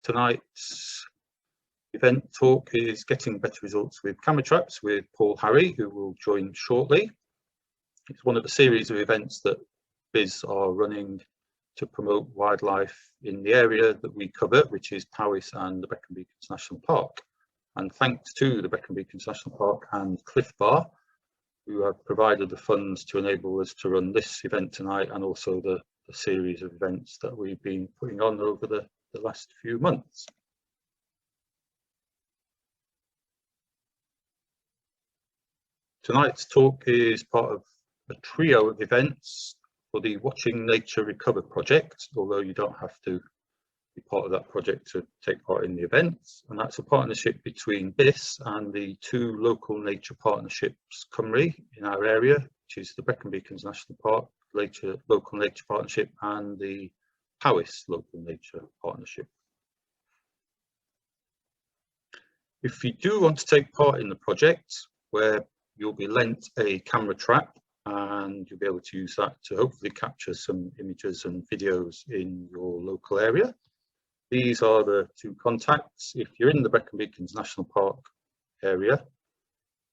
Tonight's event talk is Getting Better Results with Camera Traps with Paul Harry, who will join shortly. It's one of a series of events that BIS are running to promote wildlife in the area that we cover, which is Powys and the Brecon Beacons National Park. And thanks to the Brecon Beacons National Park and Cliff Bar, who have provided the funds to enable us to run this event tonight, and also the series of events that we've been putting on over the last few months. Tonight's talk is part of a trio of events for the Watching Nature Recover project, although you don't have to be part of that project to take part in the events. And that's a partnership between BIS and the two local nature partnerships Cymru in our area, which is the Brecon Beacons National Park Local Nature Partnership and the Powys Local Nature Partnership. If you do want to take part in the project, where you'll be lent a camera trap and you'll be able to use that to hopefully capture some images and videos in your local area. These are the two contacts. If you're in the Brecon Beacons National Park area,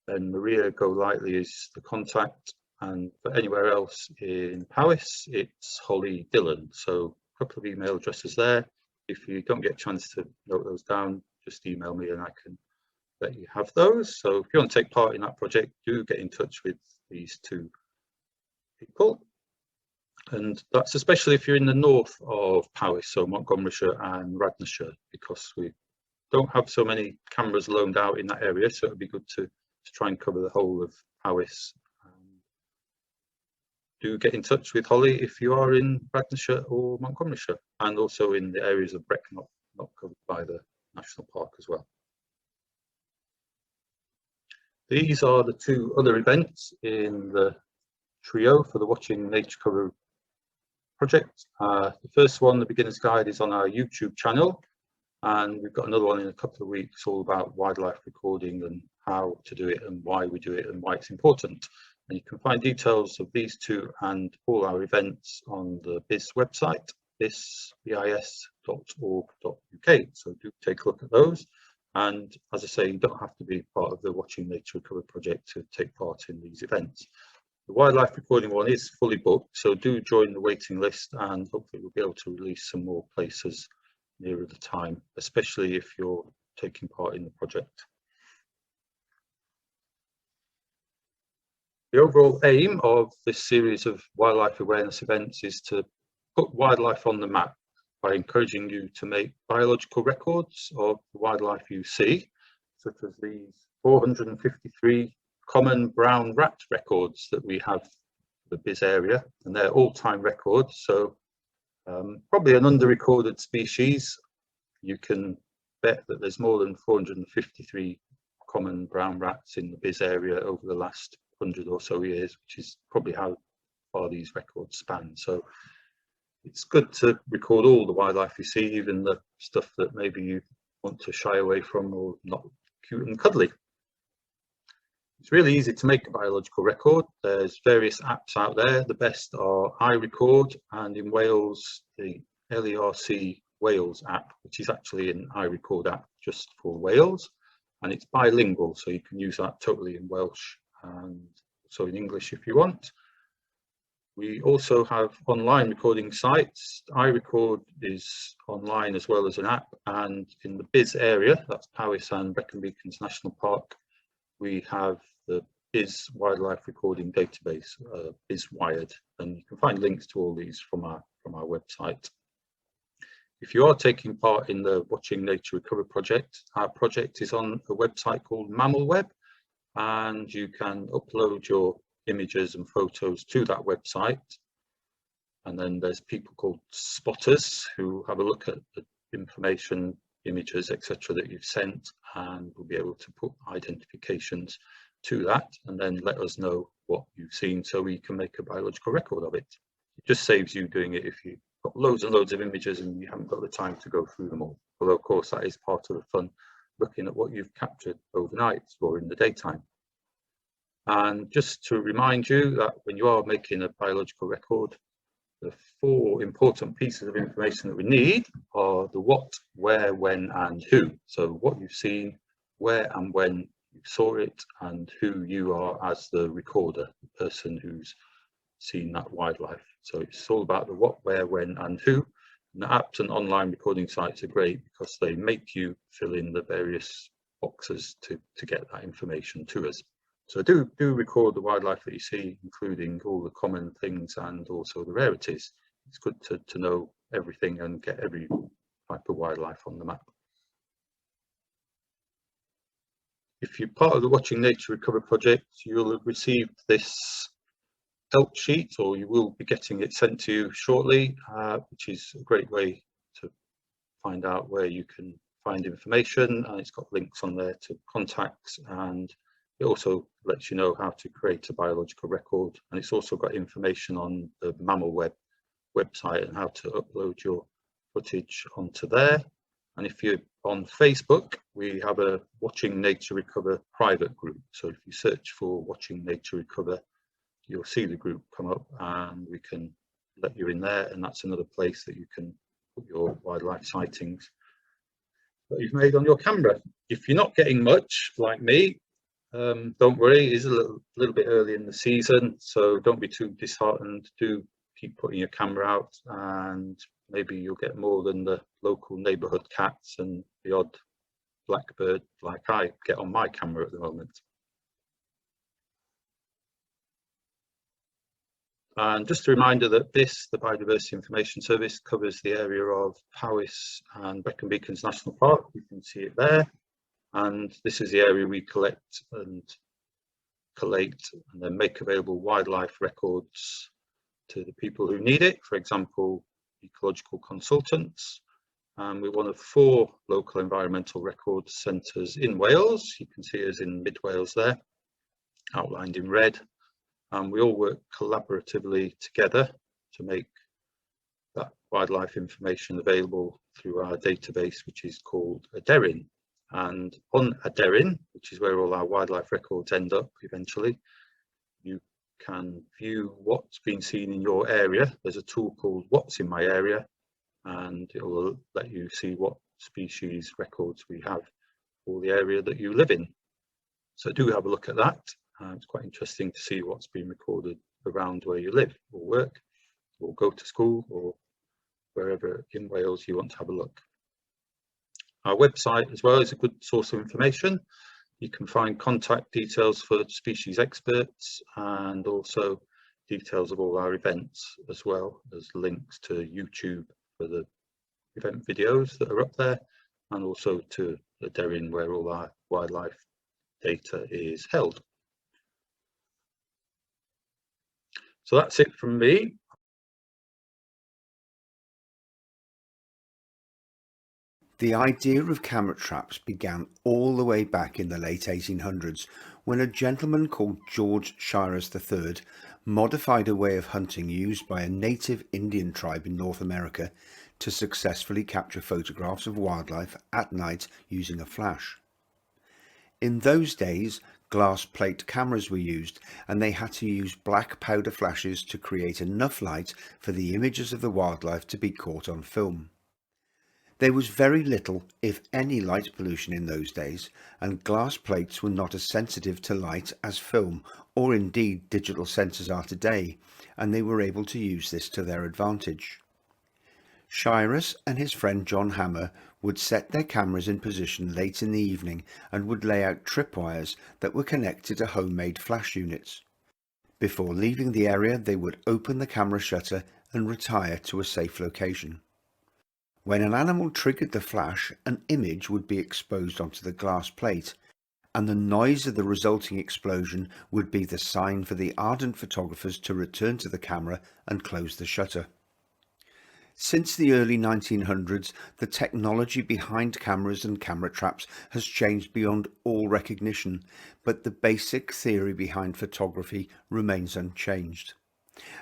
then Maria Golightly is the contact, and for anywhere else in Powys, it's Holly Dillon. So a couple of email addresses there. If you don't get a chance to note those down, just email me and I can let you have those. So if you want to take part in that project, do get in touch with these two people. And that's especially if you're in the north of Powys, so Montgomeryshire and Radnorshire, because we don't have so many cameras loaned out in that area, so it'd be good to try and cover the whole of Powys. Do get in touch with Holly if you are in Radnorshire or Montgomeryshire, and also in the areas of Brecon not covered by the National Park as well. These are the two other events in the trio for the Watching Nature Cover project. The first one, the Beginner's Guide, is on our YouTube channel, and we've got another one in a couple of weeks all about wildlife recording and how to do it and why we do it and why it's important. And you can find details of these two and all our events on the BIS website, bis.org.uk. So do take a look at those. And as I say, you don't have to be part of the Watching Nature Recover project to take part in these events. The wildlife recording one is fully booked, so do join the waiting list, and hopefully we'll be able to release some more places nearer the time, especially if you're taking part in the project. The overall aim of this series of wildlife awareness events is to put wildlife on the map by encouraging you to make biological records of the wildlife you see, such as these 453 common brown rat records that we have for the BIS area, and they're all-time records, so probably an under-recorded species. You can bet that there's more than 453 common brown rats in the BIS area over the last 100 or so years, which is probably how far these records span. So it's good to record all the wildlife you see, even the stuff that maybe you want to shy away from or not cute and cuddly. It's really easy to make a biological record. There's various apps out there. The best are iRecord, and in Wales, the LERC Wales app, which is actually an iRecord app just for Wales, and it's bilingual, so you can use that totally in Welsh and also in English if you want. We also have online recording sites. iRecord is online as well as an app, and in the BIS area, that's Powys and Brecon Beacons National Park, we have the BIS Wildlife Recording Database, BIS Wired, and you can find links to all these from our website. If you are taking part in the Watching Nature Recover project, our project is on a website called Mammal Web, and you can upload your images and photos to that website. And then there's people called spotters who have a look at the information, images, etc. that you've sent, and will be able to put identifications to that and then let us know what you've seen so we can make a biological record of it. It just saves you doing it if you've got loads and loads of images and you haven't got the time to go through them all. Although of course that is part of the fun, looking at what you've captured overnight or in the daytime. And just to remind you that when you are making a biological record, The four important pieces of information that we need are the what, where, when, and who. So what you've seen, where and when you saw it, and who you are as the recorder, the person who's seen that wildlife. So it's all about the what, where, when, and who. And the apps and online recording sites are great because they make you fill in the various boxes to get that information to us. So do record the wildlife that you see, including all the common things and also the rarities. It's good to know everything and get every type of wildlife on the map. If you're part of the Watching Nature Recover project, you'll have received this help sheet, or you will be getting it sent to you shortly, which is a great way to find out where you can find information, and it's got links on there to contacts, and it also lets you know how to create a biological record, and it's also got information on the Mammal Web website and how to upload your footage onto there. And if you're on Facebook, we have a Watching Nature Recover private group. So if you search for Watching Nature Recover, you'll see the group come up and we can let you in there, and that's another place that you can put your wildlife sightings that you've made on your camera. If you're not getting much, like me, don't worry, it's a little bit early in the season, so don't be too disheartened. Do keep putting your camera out, and maybe you'll get more than the local neighbourhood cats and the odd blackbird like I get on my camera at the moment. And just a reminder that the Biodiversity Information Service, covers the area of Powys and Brecon Beacons National Park. You can see it there. And this is the area we collect and collate and then make available wildlife records to the people who need it. For example, ecological consultants. And we're one of 4 local environmental record centres in Wales. You can see us in Mid Wales there, outlined in red. And we all work collaboratively together to make that wildlife information available through our database, which is called Aderin. And on Aderin, which is where all our wildlife records end up eventually, you can view what's been seen in your area. There's a tool called What's in My Area, and it will let you see what species records we have for the area that you live in. So do have a look at that. It's quite interesting to see what's been recorded around where you live or work or go to school or wherever in Wales you want to have a look. Our website as well is a good source of information. You can find contact details for species experts and also details of all our events, as well as links to YouTube for the event videos that are up there, and also to the Aderin where all our wildlife data is held. So that's it from me. The idea of camera traps began all the way back in the late 1800s when a gentleman called George Shiras III modified a way of hunting used by a native Indian tribe in North America to successfully capture photographs of wildlife at night using a flash. In those days, glass plate cameras were used, and they had to use black powder flashes to create enough light for the images of the wildlife to be caught on film. There was very little, if any, light pollution in those days, and glass plates were not as sensitive to light as film or indeed digital sensors are today, and they were able to use this to their advantage. Shiras and his friend John Hammer would set their cameras in position late in the evening and would lay out tripwires that were connected to homemade flash units. Before leaving the area, they would open the camera shutter and retire to a safe location. When an animal triggered the flash, an image would be exposed onto the glass plate, and the noise of the resulting explosion would be the sign for the ardent photographers to return to the camera and close the shutter. Since the early 1900s, the technology behind cameras and camera traps has changed beyond all recognition, but the basic theory behind photography remains unchanged.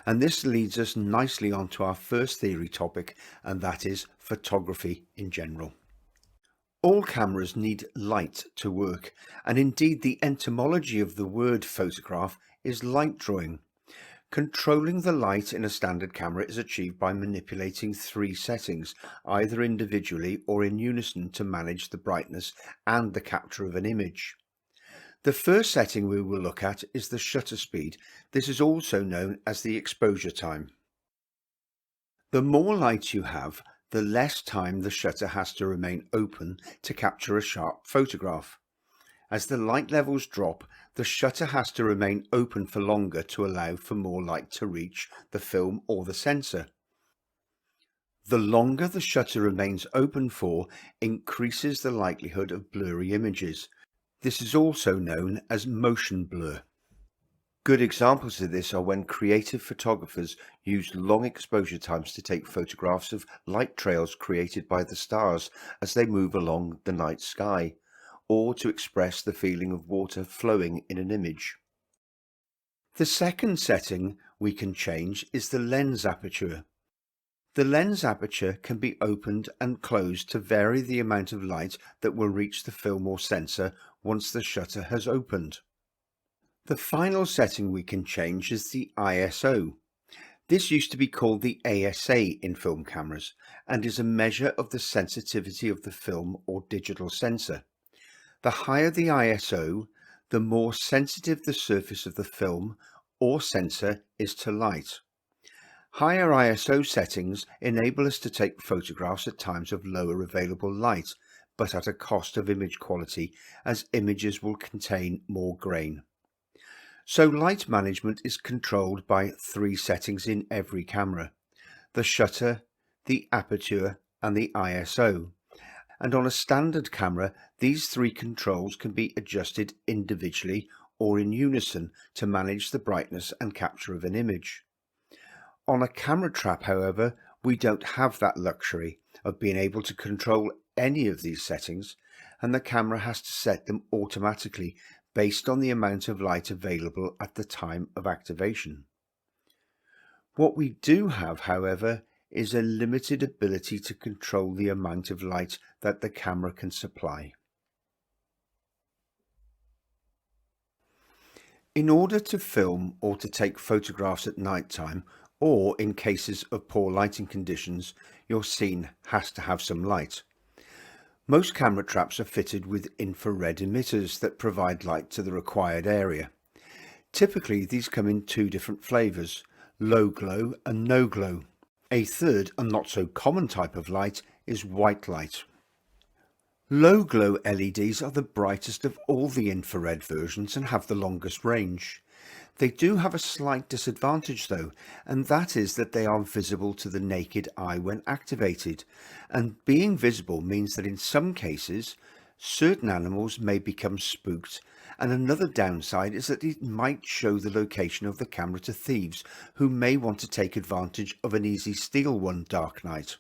And this leads us nicely on to our first theory topic, and that is photography in general. All cameras need light to work, and indeed the etymology of the word photograph is light drawing. Controlling the light in a standard camera is achieved by manipulating three settings, either individually or in unison, to manage the brightness and the capture of an image. The first setting we will look at is the shutter speed. This is also known as the exposure time. The more light you have, the less time the shutter has to remain open to capture a sharp photograph. As the light levels drop, the shutter has to remain open for longer to allow for more light to reach the film or the sensor. The longer the shutter remains open for, increases the likelihood of blurry images. This is also known as motion blur. Good examples of this are when creative photographers use long exposure times to take photographs of light trails created by the stars as they move along the night sky, or to express the feeling of water flowing in an image. The second setting we can change is the lens aperture. The lens aperture can be opened and closed to vary the amount of light that will reach the film or sensor once the shutter has opened. The final setting we can change is the ISO. This used to be called the ASA in film cameras and is a measure of the sensitivity of the film or digital sensor. The higher the ISO, the more sensitive the surface of the film or sensor is to light. Higher ISO settings enable us to take photographs at times of lower available light, but at a cost of image quality, as images will contain more grain. So light management is controlled by three settings in every camera: the shutter, the aperture, and the ISO. And on a standard camera, these three controls can be adjusted individually or in unison to manage the brightness and capture of an image. On a camera trap, however, we don't have that luxury of being able to control any of these settings, and the camera has to set them automatically based on the amount of light available at the time of activation. What we do have, however, is a limited ability to control the amount of light that the camera can supply. In order to film or to take photographs at night time, or in cases of poor lighting conditions, your scene has to have some light. Most camera traps are fitted with infrared emitters that provide light to the required area. Typically, these come in two different flavors: low glow and no glow. A third and not so common type of light is white light. Low glow LEDs are the brightest of all the infrared versions and have the longest range. They do have a slight disadvantage though, and that is that they are visible to the naked eye when activated, and being visible means that in some cases certain animals may become spooked, and another downside is that it might show the location of the camera to thieves who may want to take advantage of an easy steal one dark night.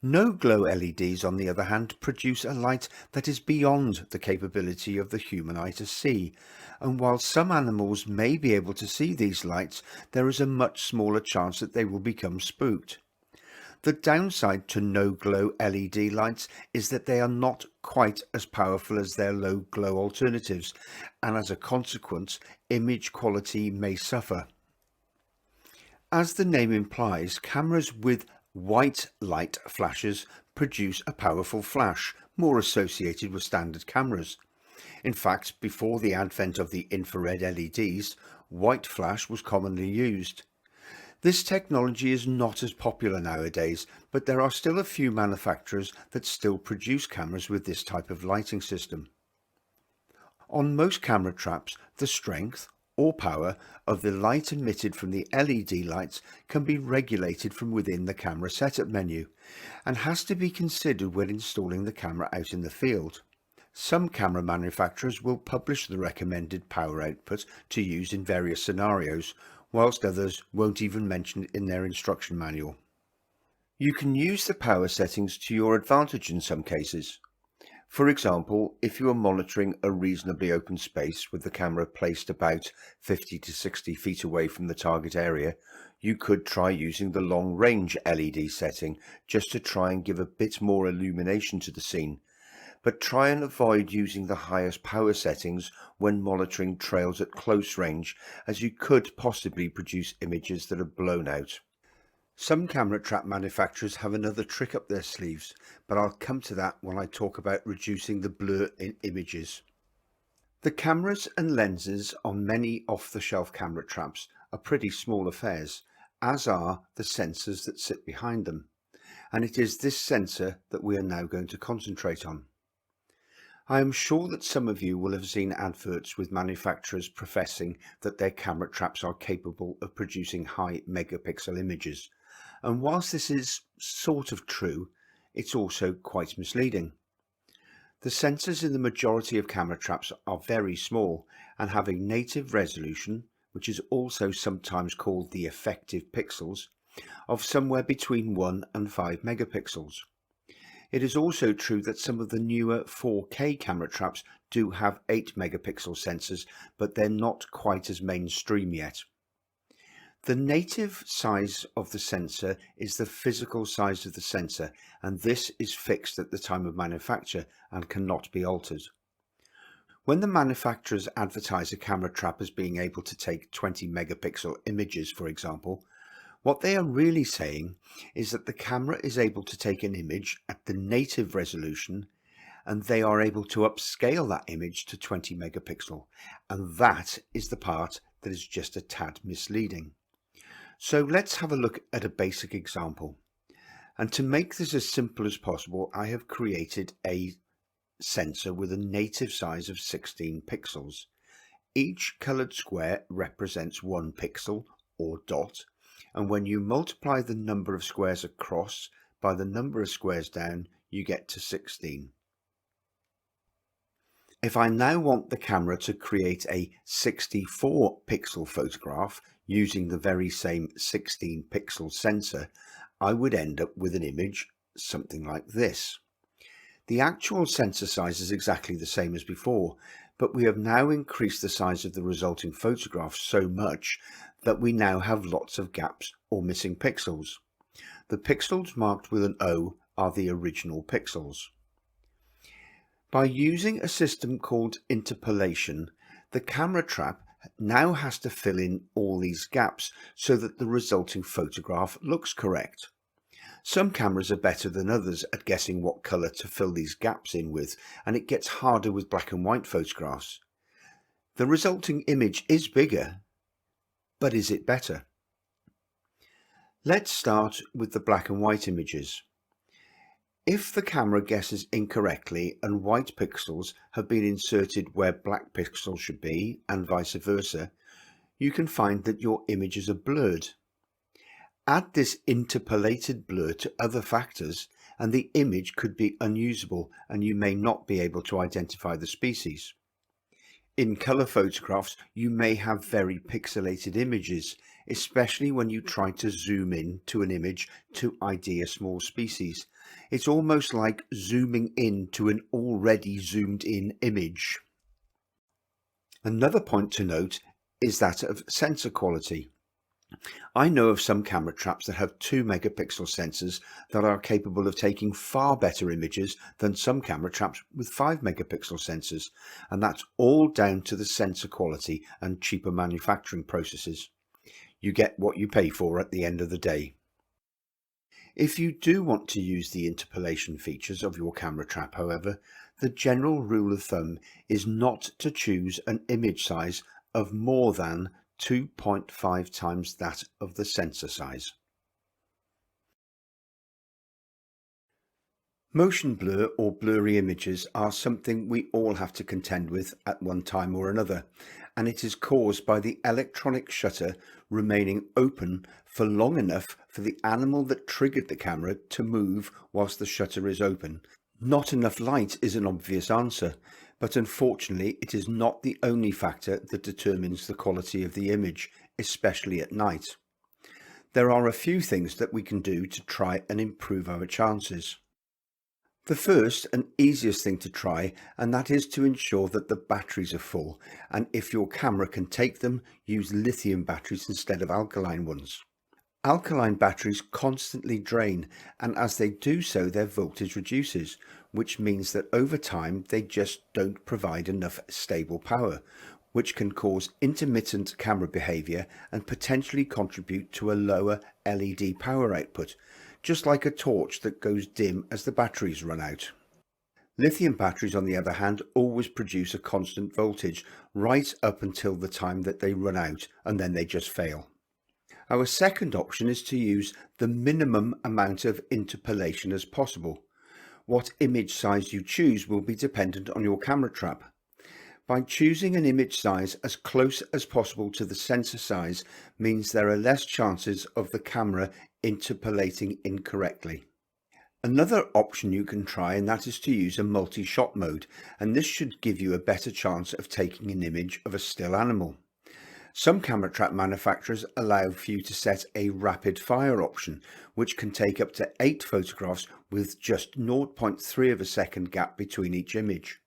No glow LEDs, on the other hand, produce a light that is beyond the capability of the human eye to see, and while some animals may be able to see these lights, there is a much smaller chance that they will become spooked. The downside to no glow LED lights is that they are not quite as powerful as their low glow alternatives, and as a consequence, image quality may suffer. As the name implies, cameras with white light flashes produce a powerful flash, more associated with standard cameras. In fact, before the advent of the infrared LEDs, white flash was commonly used. This technology is not as popular nowadays, but there are still a few manufacturers that still produce cameras with this type of lighting system. On most camera traps, the strength or power of the light emitted from the LED lights can be regulated from within the camera setup menu, and has to be considered when installing the camera out in the field. Some camera manufacturers will publish the recommended power output to use in various scenarios, whilst others won't even mention it in their instruction manual. You can use the power settings to your advantage in some cases. For example, if you are monitoring a reasonably open space with the camera placed about 50 to 60 feet away from the target area, you could try using the long range LED setting just to try and give a bit more illumination to the scene. but try and avoid using the highest power settings when monitoring trails at close range, as you could possibly produce images that are blown out. Some camera trap manufacturers have another trick up their sleeves, but I'll come to that when I talk about reducing the blur in images. The cameras and lenses on many off-the-shelf camera traps are pretty small affairs, as are the sensors that sit behind them, and it is this sensor that we are now going to concentrate on. I am sure that some of you will have seen adverts with manufacturers professing that their camera traps are capable of producing high megapixel images, and whilst this is sort of true, it's also quite misleading. The sensors in the majority of camera traps are very small and have a native resolution, which is also sometimes called the effective pixels, of somewhere between 1 and 5 megapixels. It is also true that some of the newer 4K camera traps do have 8 megapixel sensors, but they're not quite as mainstream yet. The native size of the sensor is the physical size of the sensor, and this is fixed at the time of manufacture and cannot be altered. When the manufacturers advertise a camera trap as being able to take 20 megapixel images, for example, what they are really saying is that the camera is able to take an image at the native resolution, and they are able to upscale that image to 20 megapixel, and that is the part that is just a tad misleading. So let's have a look at a basic example. And to make this as simple as possible, I have created a sensor with a native size of 16 pixels. Each coloured square represents 1 pixel or dot, and when you multiply the number of squares across by the number of squares down, you get to 16. If I now want the camera to create a 64 pixel photograph using the very same 16 pixel sensor, I would end up with an image something like this. The actual sensor size is exactly the same as before, but we have now increased the size of the resulting photograph so much that we now have lots of gaps or missing pixels. The pixels marked with an O are the original pixels. By using a system called interpolation, the camera trap now has to fill in all these gaps so that the resulting photograph looks correct. Some cameras are better than others at guessing what colour to fill these gaps in with, and it gets harder with black and white photographs. The resulting image is bigger, but is it better? Let's start with the black and white images. If the camera guesses incorrectly and white pixels have been inserted where black pixels should be, and vice versa, you can find that your images are blurred. Add this interpolated blur to other factors and the image could be unusable and you may not be able to identify the species. In colour photographs, you may have very pixelated images, especially when you try to zoom in to an image to ID a small species. It's almost like zooming in to an already zoomed in image. Another point to note is that of sensor quality. I know of some camera traps that have 2 megapixel sensors that are capable of taking far better images than some camera traps with 5 megapixel sensors, and that's all down to the sensor quality and cheaper manufacturing processes. You get what you pay for at the end of the day. If you do want to use the interpolation features of your camera trap, however, the general rule of thumb is not to choose an image size of more than 2.5 times that of the sensor size. Motion blur or blurry images are something we all have to contend with at one time or another, and it is caused by the electronic shutter remaining open for long enough for the animal that triggered the camera to move whilst the shutter is open. Not enough light is an obvious answer, but unfortunately it is not the only factor that determines the quality of the image, especially at night. There are a few things that we can do to try and improve our chances. The first and easiest thing to try, and that is to ensure that the batteries are full, and if your camera can take them, use lithium batteries instead of alkaline ones. Alkaline batteries constantly drain, and as they do so their voltage reduces, which means that over time they just don't provide enough stable power, which can cause intermittent camera behavior and potentially contribute to a lower LED power output, just like a torch that goes dim as the batteries run out. Lithium batteries, on the other hand, always produce a constant voltage right up until the time that they run out, and then they just fail. Our second option is to use the minimum amount of interpolation as possible. What image size you choose will be dependent on your camera trap. By choosing an image size as close as possible to the sensor size means there are less chances of the camera interpolating incorrectly. Another option you can try, and that is to use a multi-shot mode, and this should give you a better chance of taking an image of a still animal. Some camera trap manufacturers allow for you to set a rapid fire option, which can take up to 8 photographs with just 0.3 of a second gap between each image.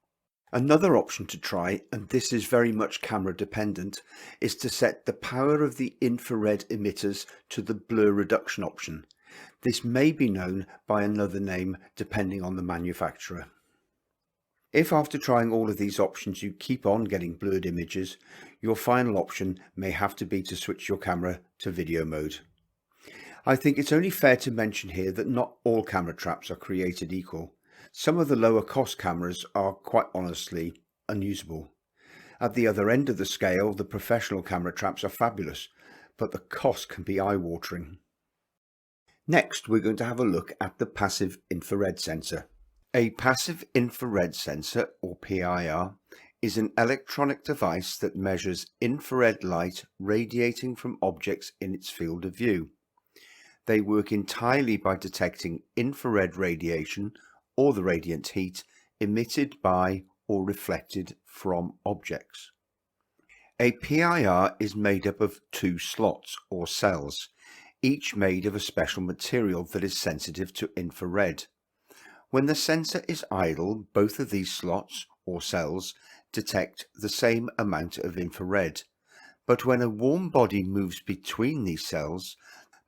Another option to try, and this is very much camera dependent, is to set the power of the infrared emitters to the blur reduction option. This may be known by another name depending on the manufacturer. If after trying all of these options you keep on getting blurred images, your final option may have to be to switch your camera to video mode. I think it's only fair to mention here that not all camera traps are created equal. Some of the lower cost cameras are quite honestly unusable. At the other end of the scale, the professional camera traps are fabulous, but the cost can be eye-watering. Next, we're going to have a look at the passive infrared sensor. A passive infrared sensor, or PIR, is an electronic device that measures infrared light radiating from objects in its field of view. They work entirely by detecting infrared radiation or the radiant heat emitted by or reflected from objects. A PIR is made up of 2 slots or cells, each made of a special material that is sensitive to infrared. When the sensor is idle, both of these slots or cells detect the same amount of infrared, but when a warm body moves between these cells,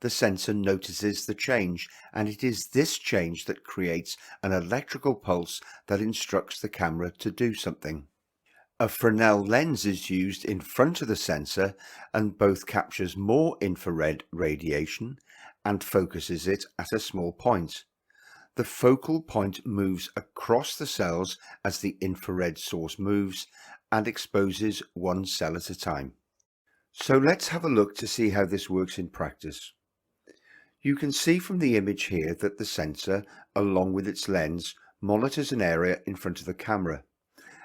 the sensor notices the change, and it is this change that creates an electrical pulse that instructs the camera to do something. A Fresnel lens is used in front of the sensor and both captures more infrared radiation and focuses it at a small point. The focal point moves across the cells as the infrared source moves and exposes one cell at a time. So let's have a look to see how this works in practice. You can see from the image here that the sensor, along with its lens, monitors an area in front of the camera,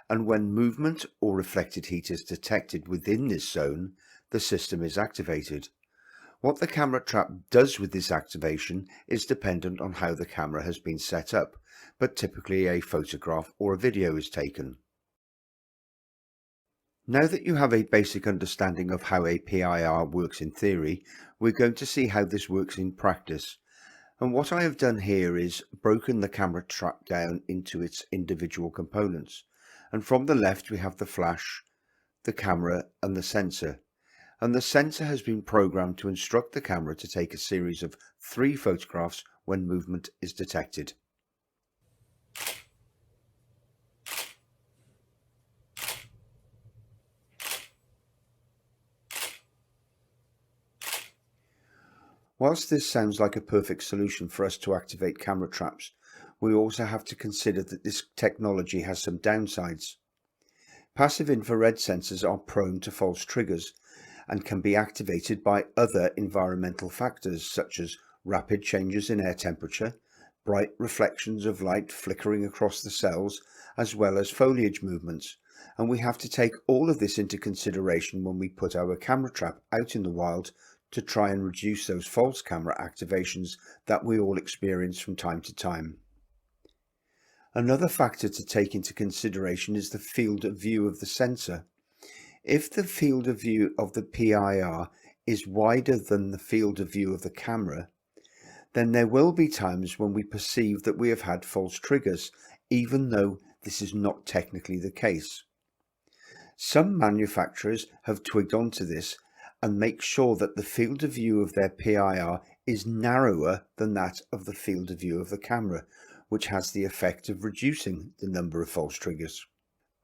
and when movement or reflected heat is detected within this zone, the system is activated. What the camera trap does with this activation is dependent on how the camera has been set up, but typically a photograph or a video is taken. Now that you have a basic understanding of how a PIR works in theory, we're going to see how this works in practice. And what I have done here is broken the camera trap down into its individual components. And from the left we have the flash, the camera and the sensor. And the sensor has been programmed to instruct the camera to take a series of 3 photographs when movement is detected. Whilst this sounds like a perfect solution for us to activate camera traps, we also have to consider that this technology has some downsides. Passive infrared sensors are prone to false triggers and can be activated by other environmental factors such as rapid changes in air temperature, bright reflections of light flickering across the cells, as well as foliage movements, and we have to take all of this into consideration when we put our camera trap out in the wild to try and reduce those false camera activations that we all experience from time to time. Another factor to take into consideration is the field of view of the sensor. If the field of view of the PIR is wider than the field of view of the camera, then there will be times when we perceive that we have had false triggers, even though this is not technically the case. Some manufacturers have twigged onto this and make sure that the field of view of their PIR is narrower than that of the field of view of the camera, which has the effect of reducing the number of false triggers.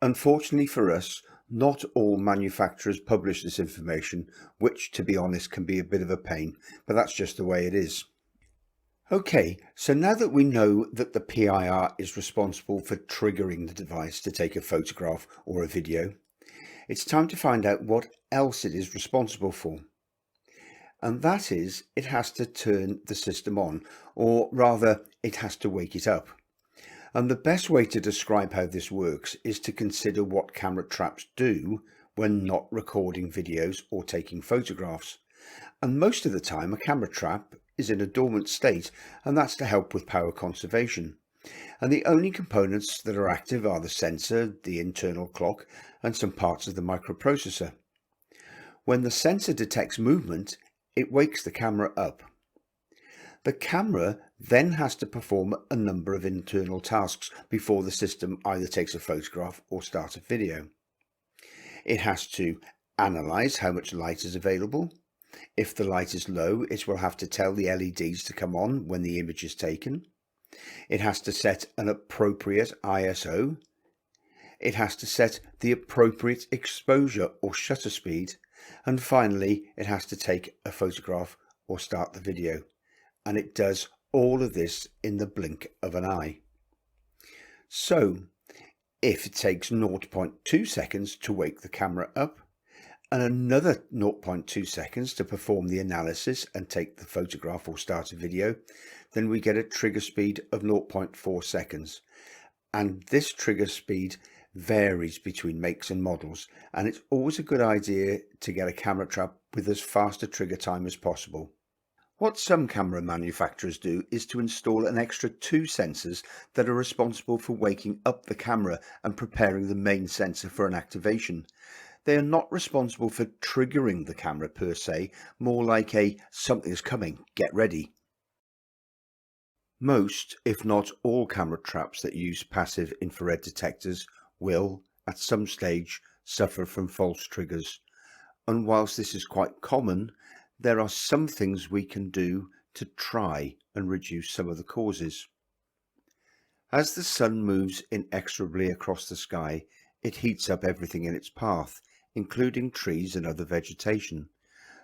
Unfortunately for us, not all manufacturers publish this information, which, to be honest, can be a bit of a pain, but that's just the way it is. Okay, so now that we know that the PIR is responsible for triggering the device to take a photograph or a video, it's time to find out what else it is responsible for. And that is, it has to turn the system on, or rather, it has to wake it up. And the best way to describe how this works is to consider what camera traps do when not recording videos or taking photographs. And most of the time, a camera trap is in a dormant state, and that's to help with power conservation. And the only components that are active are the sensor, the internal clock, and some parts of the microprocessor. When the sensor detects movement, it wakes the camera up. The camera then has to perform a number of internal tasks before the system either takes a photograph or starts a video. It has to analyze how much light is available. If the light is low, it will have to tell the LEDs to come on when the image is taken. It has to set an appropriate ISO. It has to set the appropriate exposure or shutter speed. And finally, it has to take a photograph or start the video. And it does all of this in the blink of an eye. So, if it takes 0.2 seconds to wake the camera up, and another 0.2 seconds to perform the analysis and take the photograph or start a video, then we get a trigger speed of 0.4 seconds. And this trigger speed varies between makes and models, and it's always a good idea to get a camera trap with as fast a trigger time as possible. What some camera manufacturers do is to install an extra 2 sensors that are responsible for waking up the camera and preparing the main sensor for an activation. They are not responsible for triggering the camera per se, more like a "something's coming, get ready." Most, if not all, camera traps that use passive infrared detectors will, at some stage, suffer from false triggers. And whilst this is quite common, there are some things we can do to try and reduce some of the causes. As the sun moves inexorably across the sky, it heats up everything in its path, including trees and other vegetation.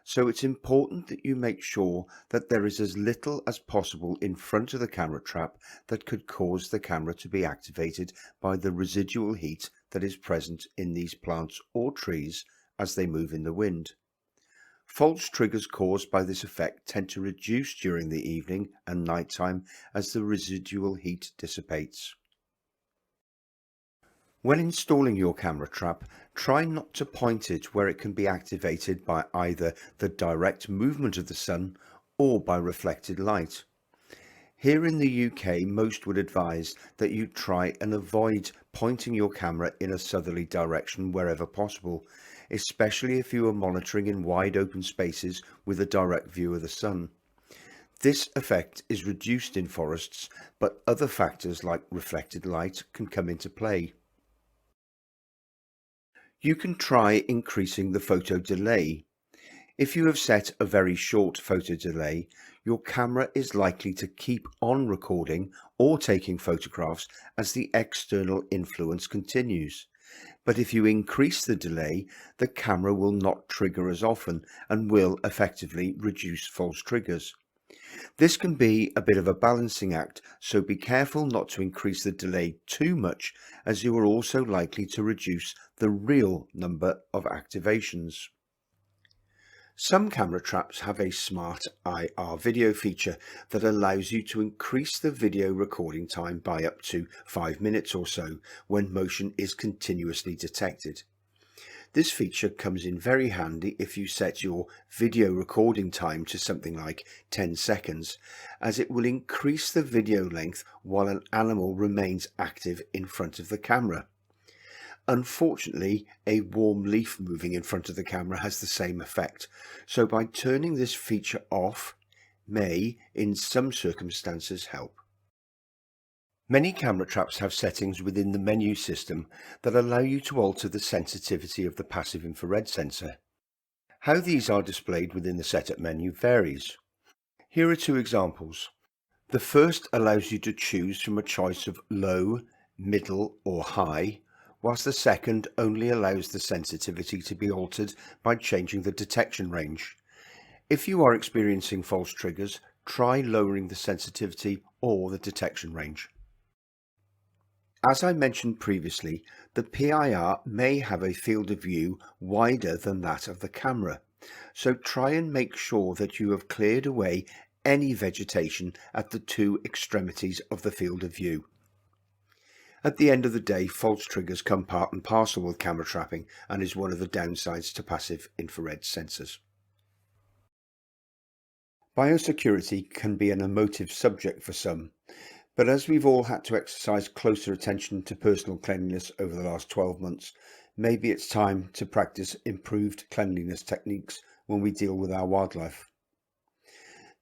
So it's important that you make sure that there is as little as possible in front of the camera trap that could cause the camera to be activated by the residual heat that is present in these plants or trees as they move in the wind. False triggers caused by this effect tend to reduce during the evening and nighttime as the residual heat dissipates. When installing your camera trap, try not to point it where it can be activated by either the direct movement of the sun or by reflected light. Here in the UK, most would advise that you try and avoid pointing your camera in a southerly direction wherever possible, especially if you are monitoring in wide open spaces with a direct view of the sun. This effect is reduced in forests, but other factors like reflected light can come into play. You can try increasing the photo delay. If you have set a very short photo delay, your camera is likely to keep on recording or taking photographs as the external influence continues. But if you increase the delay, the camera will not trigger as often and will effectively reduce false triggers. This can be a bit of a balancing act, so be careful not to increase the delay too much, as you are also likely to reduce the real number of activations. Some camera traps have a smart IR video feature that allows you to increase the video recording time by up to 5 minutes or so when motion is continuously detected. This feature comes in very handy if you set your video recording time to something like 10 seconds, as it will increase the video length while an animal remains active in front of the camera. Unfortunately, a warm leaf moving in front of the camera has the same effect, so by turning this feature off may, in some circumstances, help. Many camera traps have settings within the menu system that allow you to alter the sensitivity of the passive infrared sensor. How these are displayed within the setup menu varies. Here are 2 examples. The first allows you to choose from a choice of low, middle or high, whilst the second only allows the sensitivity to be altered by changing the detection range. If you are experiencing false triggers, try lowering the sensitivity or the detection range. As I mentioned previously, the PIR may have a field of view wider than that of the camera, so try and make sure that you have cleared away any vegetation at the two extremities of the field of view. At the end of the day, false triggers come part and parcel with camera trapping and is one of the downsides to passive infrared sensors. Biosecurity can be an emotive subject for some, but as we've all had to exercise closer attention to personal cleanliness over the last 12 months, maybe it's time to practice improved cleanliness techniques when we deal with our wildlife.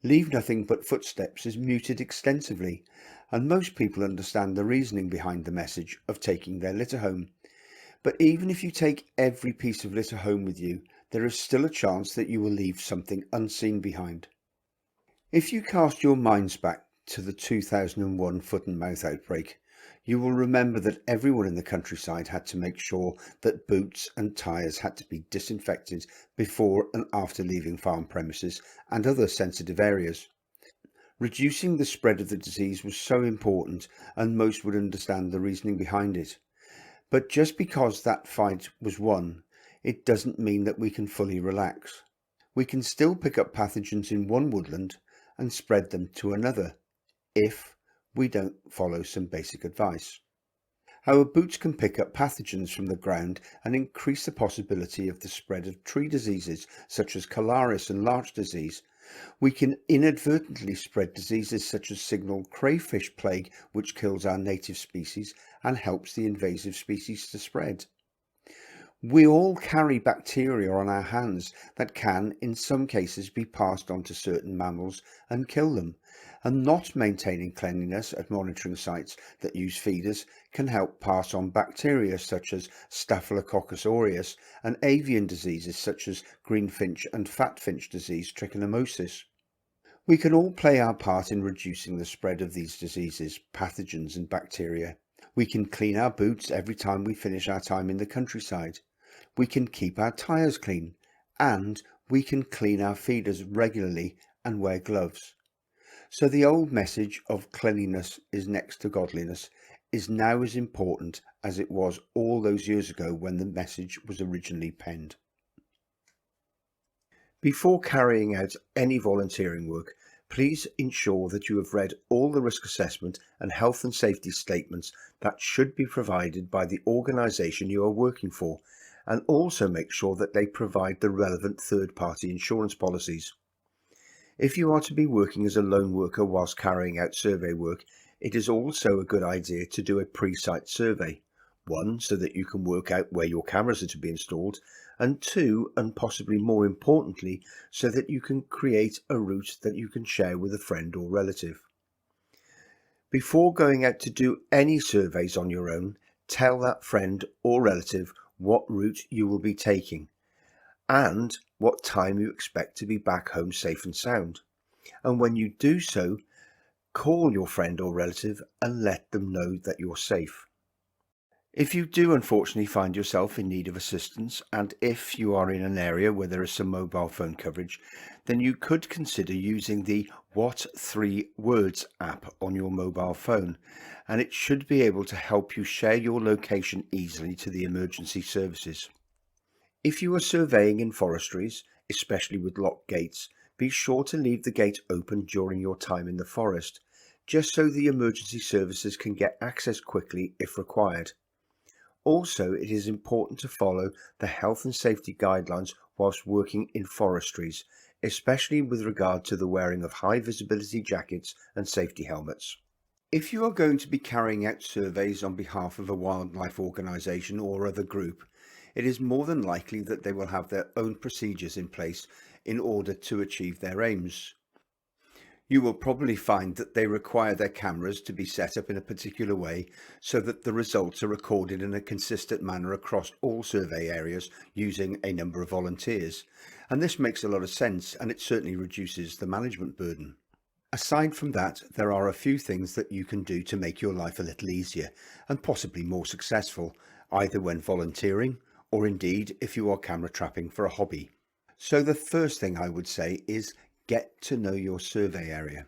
Leave nothing but footsteps is muted extensively, and most people understand the reasoning behind the message of taking their litter home. But even if you take every piece of litter home with you, there is still a chance that you will leave something unseen behind. If you cast your minds back to the 2001 foot and mouth outbreak, you will remember that everyone in the countryside had to make sure that boots and tyres had to be disinfected before and after leaving farm premises and other sensitive areas. Reducing the spread of the disease was so important, and most would understand the reasoning behind it. But just because that fight was won, it doesn't mean that we can fully relax. We can still pick up pathogens in one woodland and spread them to another if we don't follow some basic advice. Our boots can pick up pathogens from the ground and increase the possibility of the spread of tree diseases such as calaris and larch disease. We can inadvertently spread diseases such as signal crayfish plague, which kills our native species and helps the invasive species to spread. We all carry bacteria on our hands that can, in some cases, be passed on to certain mammals and kill them, and not maintaining cleanliness at monitoring sites that use feeders can help pass on bacteria such as Staphylococcus aureus and avian diseases such as greenfinch and fatfinch disease trichinomonas. We can all play our part in reducing the spread of these diseases, pathogens and bacteria. We can clean our boots every time we finish our time in the countryside. We can keep our tyres clean, and we can clean our feeders regularly and wear gloves. So the old message of cleanliness is next to godliness is now as important as it was all those years ago when the message was originally penned. Before carrying out any volunteering work, please ensure that you have read all the risk assessment and health and safety statements that should be provided by the organisation you are working for, and also make sure that they provide the relevant third-party insurance policies. If you are to be working as a lone worker whilst carrying out survey work, it is also a good idea to do a pre-site survey. One, so that you can work out where your cameras are to be installed, and two, and possibly more importantly, so that you can create a route that you can share with a friend or relative. Before going out to do any surveys on your own, tell that friend or relative what route you will be taking and what time you expect to be back home safe and sound. And when you do so, call your friend or relative and let them know that you're safe. If you do unfortunately find yourself in need of assistance, and if you are in an area where there is some mobile phone coverage, then you could consider using the What 3 Words app on your mobile phone, and it should be able to help you share your location easily to the emergency services. If you are surveying in forestries, especially with locked gates, be sure to leave the gate open during your time in the forest, just so the emergency services can get access quickly if required. Also, it is important to follow the health and safety guidelines whilst working in forestries, especially with regard to the wearing of high visibility jackets and safety helmets. If you are going to be carrying out surveys on behalf of a wildlife organisation or other group, it is more than likely that they will have their own procedures in place in order to achieve their aims. You will probably find that they require their cameras to be set up in a particular way so that the results are recorded in a consistent manner across all survey areas using a number of volunteers. And this makes a lot of sense, and it certainly reduces the management burden. Aside from that, there are a few things that you can do to make your life a little easier and possibly more successful, either when volunteering or indeed if you are camera trapping for a hobby. So the first thing I would say is get to know your survey area.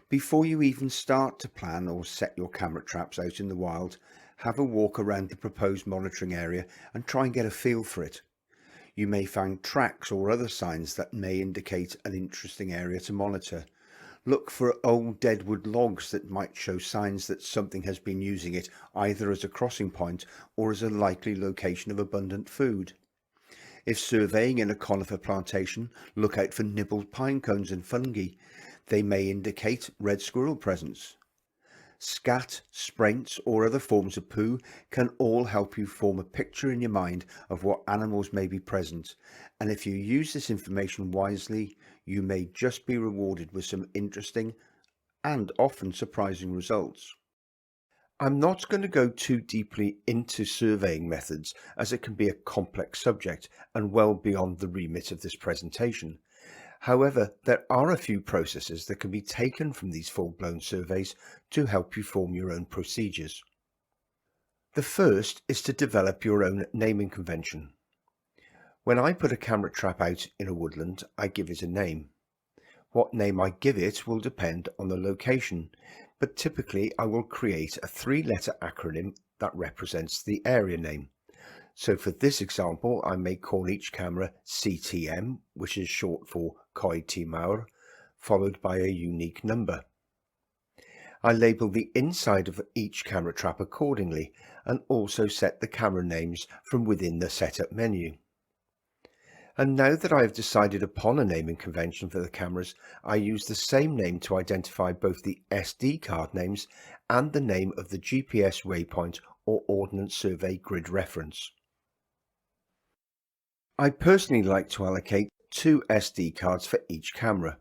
Before you even start to plan or set your camera traps out in the wild, have a walk around the proposed monitoring area and try and get a feel for it. You may find tracks or other signs that may indicate an interesting area to monitor. Look for old deadwood logs that might show signs that something has been using it either as a crossing point or as a likely location of abundant food. If surveying in a conifer plantation, look out for nibbled pine cones and fungi. They may indicate red squirrel presence. Scat, spraints or other forms of poo can all help you form a picture in your mind of what animals may be present, and if you use this information wisely, you may just be rewarded with some interesting and often surprising results. I'm not going to go too deeply into surveying methods as it can be a complex subject and well beyond the remit of this presentation. However, there are a few processes that can be taken from these full-blown surveys to help you form your own procedures. The first is to develop your own naming convention. When I put a camera trap out in a woodland, I give it a name. What name I give it will depend on the location, but typically I will create a 3-letter acronym that represents the area name. So for this example, I may call each camera CTM, which is short for Coed Timawr, followed by a unique number. I label the inside of each camera trap accordingly and also set the camera names from within the setup menu. And now that I have decided upon a naming convention for the cameras, I use the same name to identify both the SD card names and the name of the GPS waypoint or Ordnance Survey grid reference. I personally like to allocate 2 SD cards for each camera.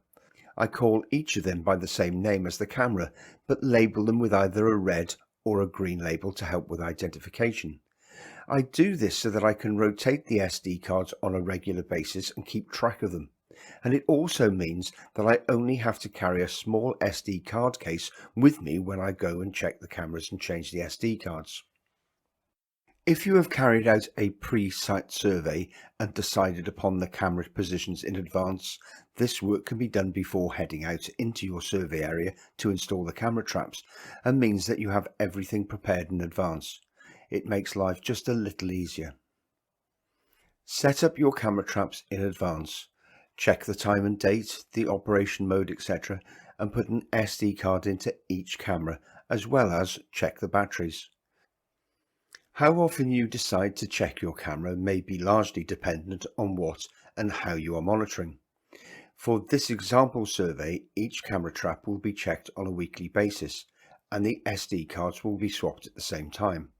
I call each of them by the same name as the camera, but label them with either a red or a green label to help with identification. I do this so that I can rotate the SD cards on a regular basis and keep track of them. And it also means that I only have to carry a small SD card case with me when I go and check the cameras and change the SD cards. If you have carried out a pre-site survey and decided upon the camera positions in advance, this work can be done before heading out into your survey area to install the camera traps and means that you have everything prepared in advance. It makes life just a little easier. Set up your camera traps in advance. Check the time and date, the operation mode, etc., and put an SD card into each camera, as well as check the batteries. How often you decide to check your camera may be largely dependent on what and how you are monitoring. For this example survey, each camera trap will be checked on a weekly basis, and the SD cards will be swapped at the same time.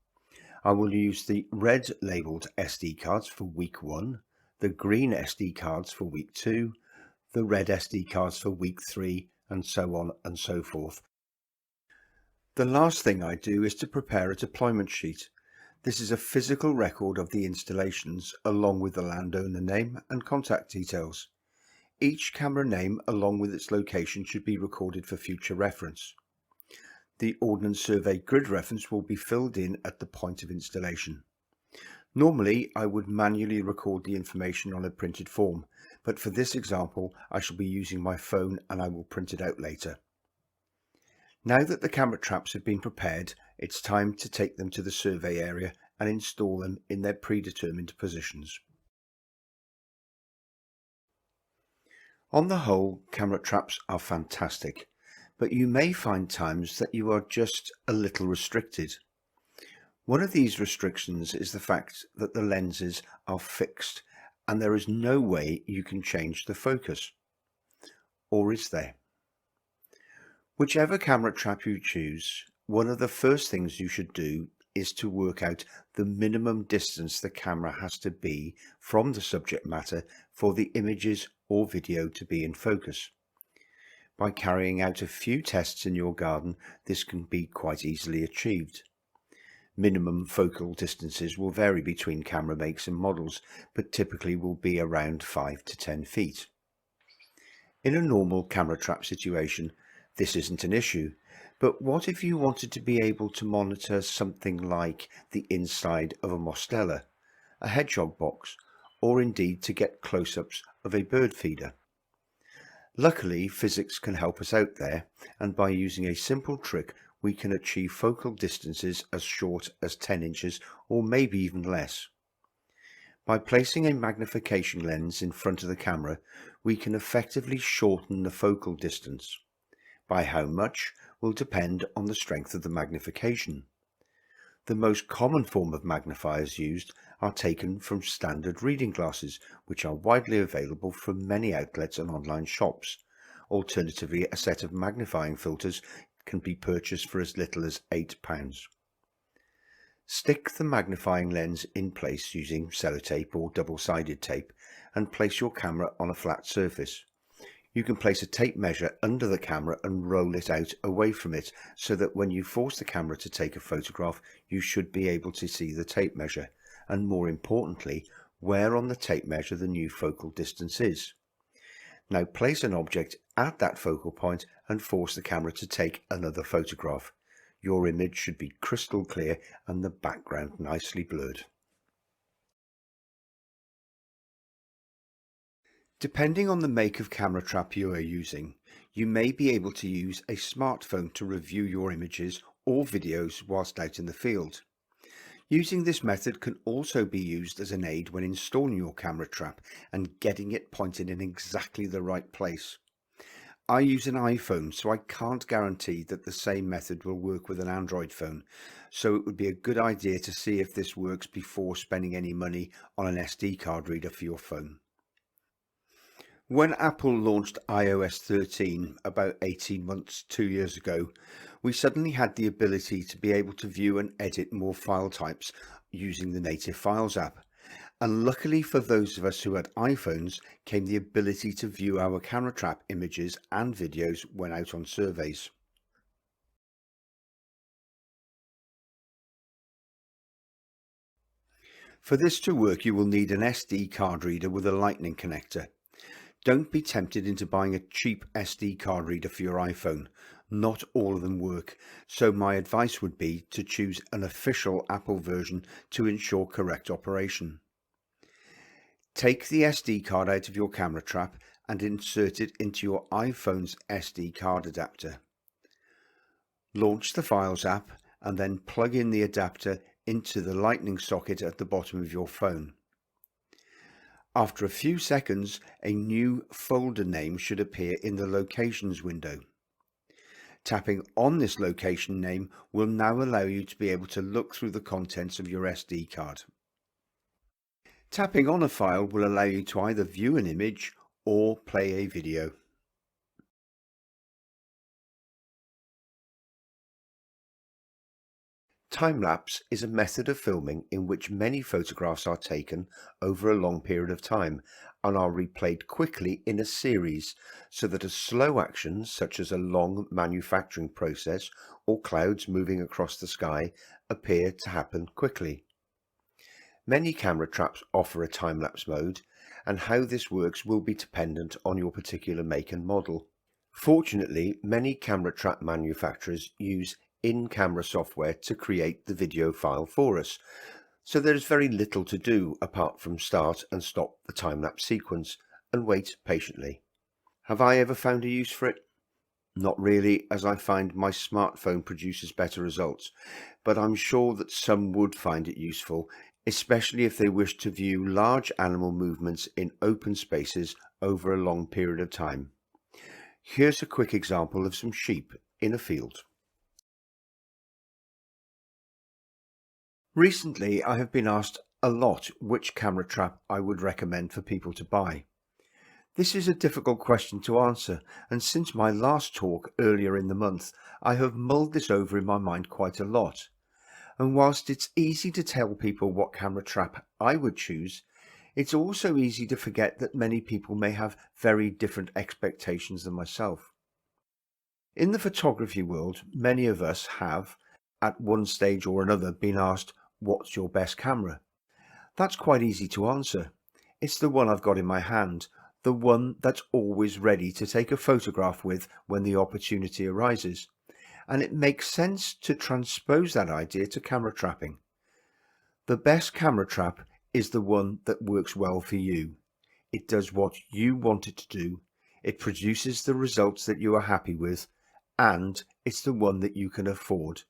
I will use the red labelled SD cards for week 1, the green SD cards for week 2, the red SD cards for week 3, and so on and so forth. The last thing I do is to prepare a deployment sheet. This is a physical record of the installations along with the landowner name and contact details. Each camera name along with its location should be recorded for future reference. The Ordnance Survey grid reference will be filled in at the point of installation. Normally, I would manually record the information on a printed form, but for this example, I shall be using my phone and I will print it out later. Now that the camera traps have been prepared, it's time to take them to the survey area and install them in their predetermined positions. On the whole, camera traps are fantastic, but you may find times that you are just a little restricted. One of these restrictions is the fact that the lenses are fixed and there is no way you can change the focus. Or is there? Whichever camera trap you choose, one of the first things you should do is to work out the minimum distance the camera has to be from the subject matter for the images or video to be in focus. By carrying out a few tests in your garden, this can be quite easily achieved. Minimum focal distances will vary between camera makes and models, but typically will be around 5 to 10 feet. In a normal camera trap situation, This isn't an issue, but what if you wanted to be able to monitor something like the inside of a mostella, a hedgehog box, or indeed to get close-ups of a bird feeder? Luckily, physics can help us out there, and by using a simple trick we can achieve focal distances as short as 10 inches or maybe even less. By placing a magnification lens in front of the camera, we can effectively shorten the focal distance. By how much will depend on the strength of the magnification. The most common form of magnifiers used are taken from standard reading glasses, which are widely available from many outlets and online shops. Alternatively, a set of magnifying filters can be purchased for as little as £8. Stick the magnifying lens in place using sellotape or double-sided tape and place your camera on a flat surface. You can place a tape measure under the camera and roll it out away from it so that when you force the camera to take a photograph, you should be able to see the tape measure, and more importantly, where on the tape measure the new focal distance is. Now place an object at that focal point and force the camera to take another photograph. Your image should be crystal clear and the background nicely blurred. Depending on the make of camera trap you are using, you may be able to use a smartphone to review your images or videos whilst out in the field. Using this method can also be used as an aid when installing your camera trap and getting it pointed in exactly the right place. I use an iPhone, so I can't guarantee that the same method will work with an Android phone, so it would be a good idea to see if this works before spending any money on an SD card reader for your phone. When Apple launched iOS 13 about 18 months, 2 years ago, we suddenly had the ability to be able to view and edit more file types using the Native Files app. And luckily for those of us who had iPhones came the ability to view our camera trap images and videos when out on surveys. For this to work, you will need an SD card reader with a lightning connector. Don't be tempted into buying a cheap SD card reader for your iPhone. Not all of them work, so my advice would be to choose an official Apple version to ensure correct operation. Take the SD card out of your camera trap and insert it into your iPhone's SD card adapter. Launch the Files app and then plug in the adapter into the lightning socket at the bottom of your phone. After a few seconds, a new folder name should appear in the Locations window. Tapping on this location name will now allow you to be able to look through the contents of your SD card. Tapping on a file will allow you to either view an image or play a video. Time-lapse is a method of filming in which many photographs are taken over a long period of time and are replayed quickly in a series so that a slow action such as a long manufacturing process or clouds moving across the sky appear to happen quickly. Many camera traps offer a time-lapse mode, and how this works will be dependent on your particular make and model. Fortunately, many camera trap manufacturers use in-camera software to create the video file for us, so there is very little to do apart from start and stop the time-lapse sequence and wait patiently. Have I ever found a use for it? Not really, as I find my smartphone produces better results, but I'm sure that some would find it useful, especially if they wish to view large animal movements in open spaces over a long period of time. Here's a quick example of some sheep in a field. Recently, I have been asked a lot which camera trap I would recommend for people to buy. This is a difficult question to answer, and since my last talk earlier in the month, I have mulled this over in my mind quite a lot. And whilst it's easy to tell people what camera trap I would choose, it's also easy to forget that many people may have very different expectations than myself. In the photography world, many of us have, at one stage or another, been asked, "What's your best camera?" That's quite easy to answer. It's the one I've got in my hand, the one that's always ready to take a photograph with when the opportunity arises, and it makes sense to transpose that idea to camera trapping. The best camera trap is the one that works well for you. It does what you want it to do, it produces the results that you are happy with, and it's the one that you can afford.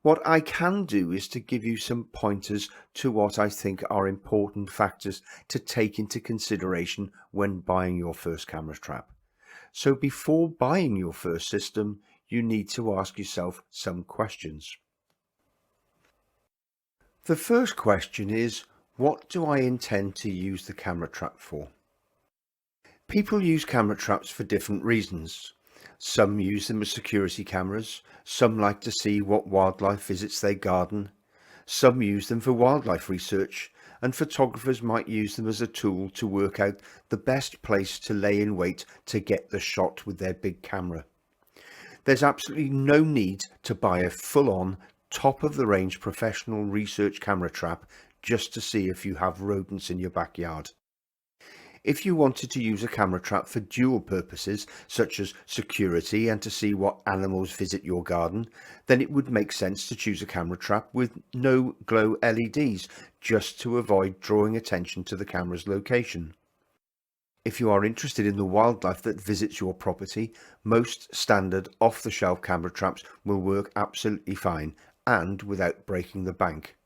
What I can do is to give you some pointers to what I think are important factors to take into consideration when buying your first camera trap. So before buying your first system, you need to ask yourself some questions. The first question is, what do I intend to use the camera trap for? People use camera traps for different reasons. Some use them as security cameras, some like to see what wildlife visits their garden, some use them for wildlife research, and photographers might use them as a tool to work out the best place to lay in wait to get the shot with their big camera. There's absolutely no need to buy a full-on, top-of-the-range professional research camera trap just to see if you have rodents in your backyard. If you wanted to use a camera trap for dual purposes, such as security and to see what animals visit your garden, then it would make sense to choose a camera trap with no glow LEDs, just to avoid drawing attention to the camera's location. If you are interested in the wildlife that visits your property, most standard off-the-shelf camera traps will work absolutely fine and without breaking the bank.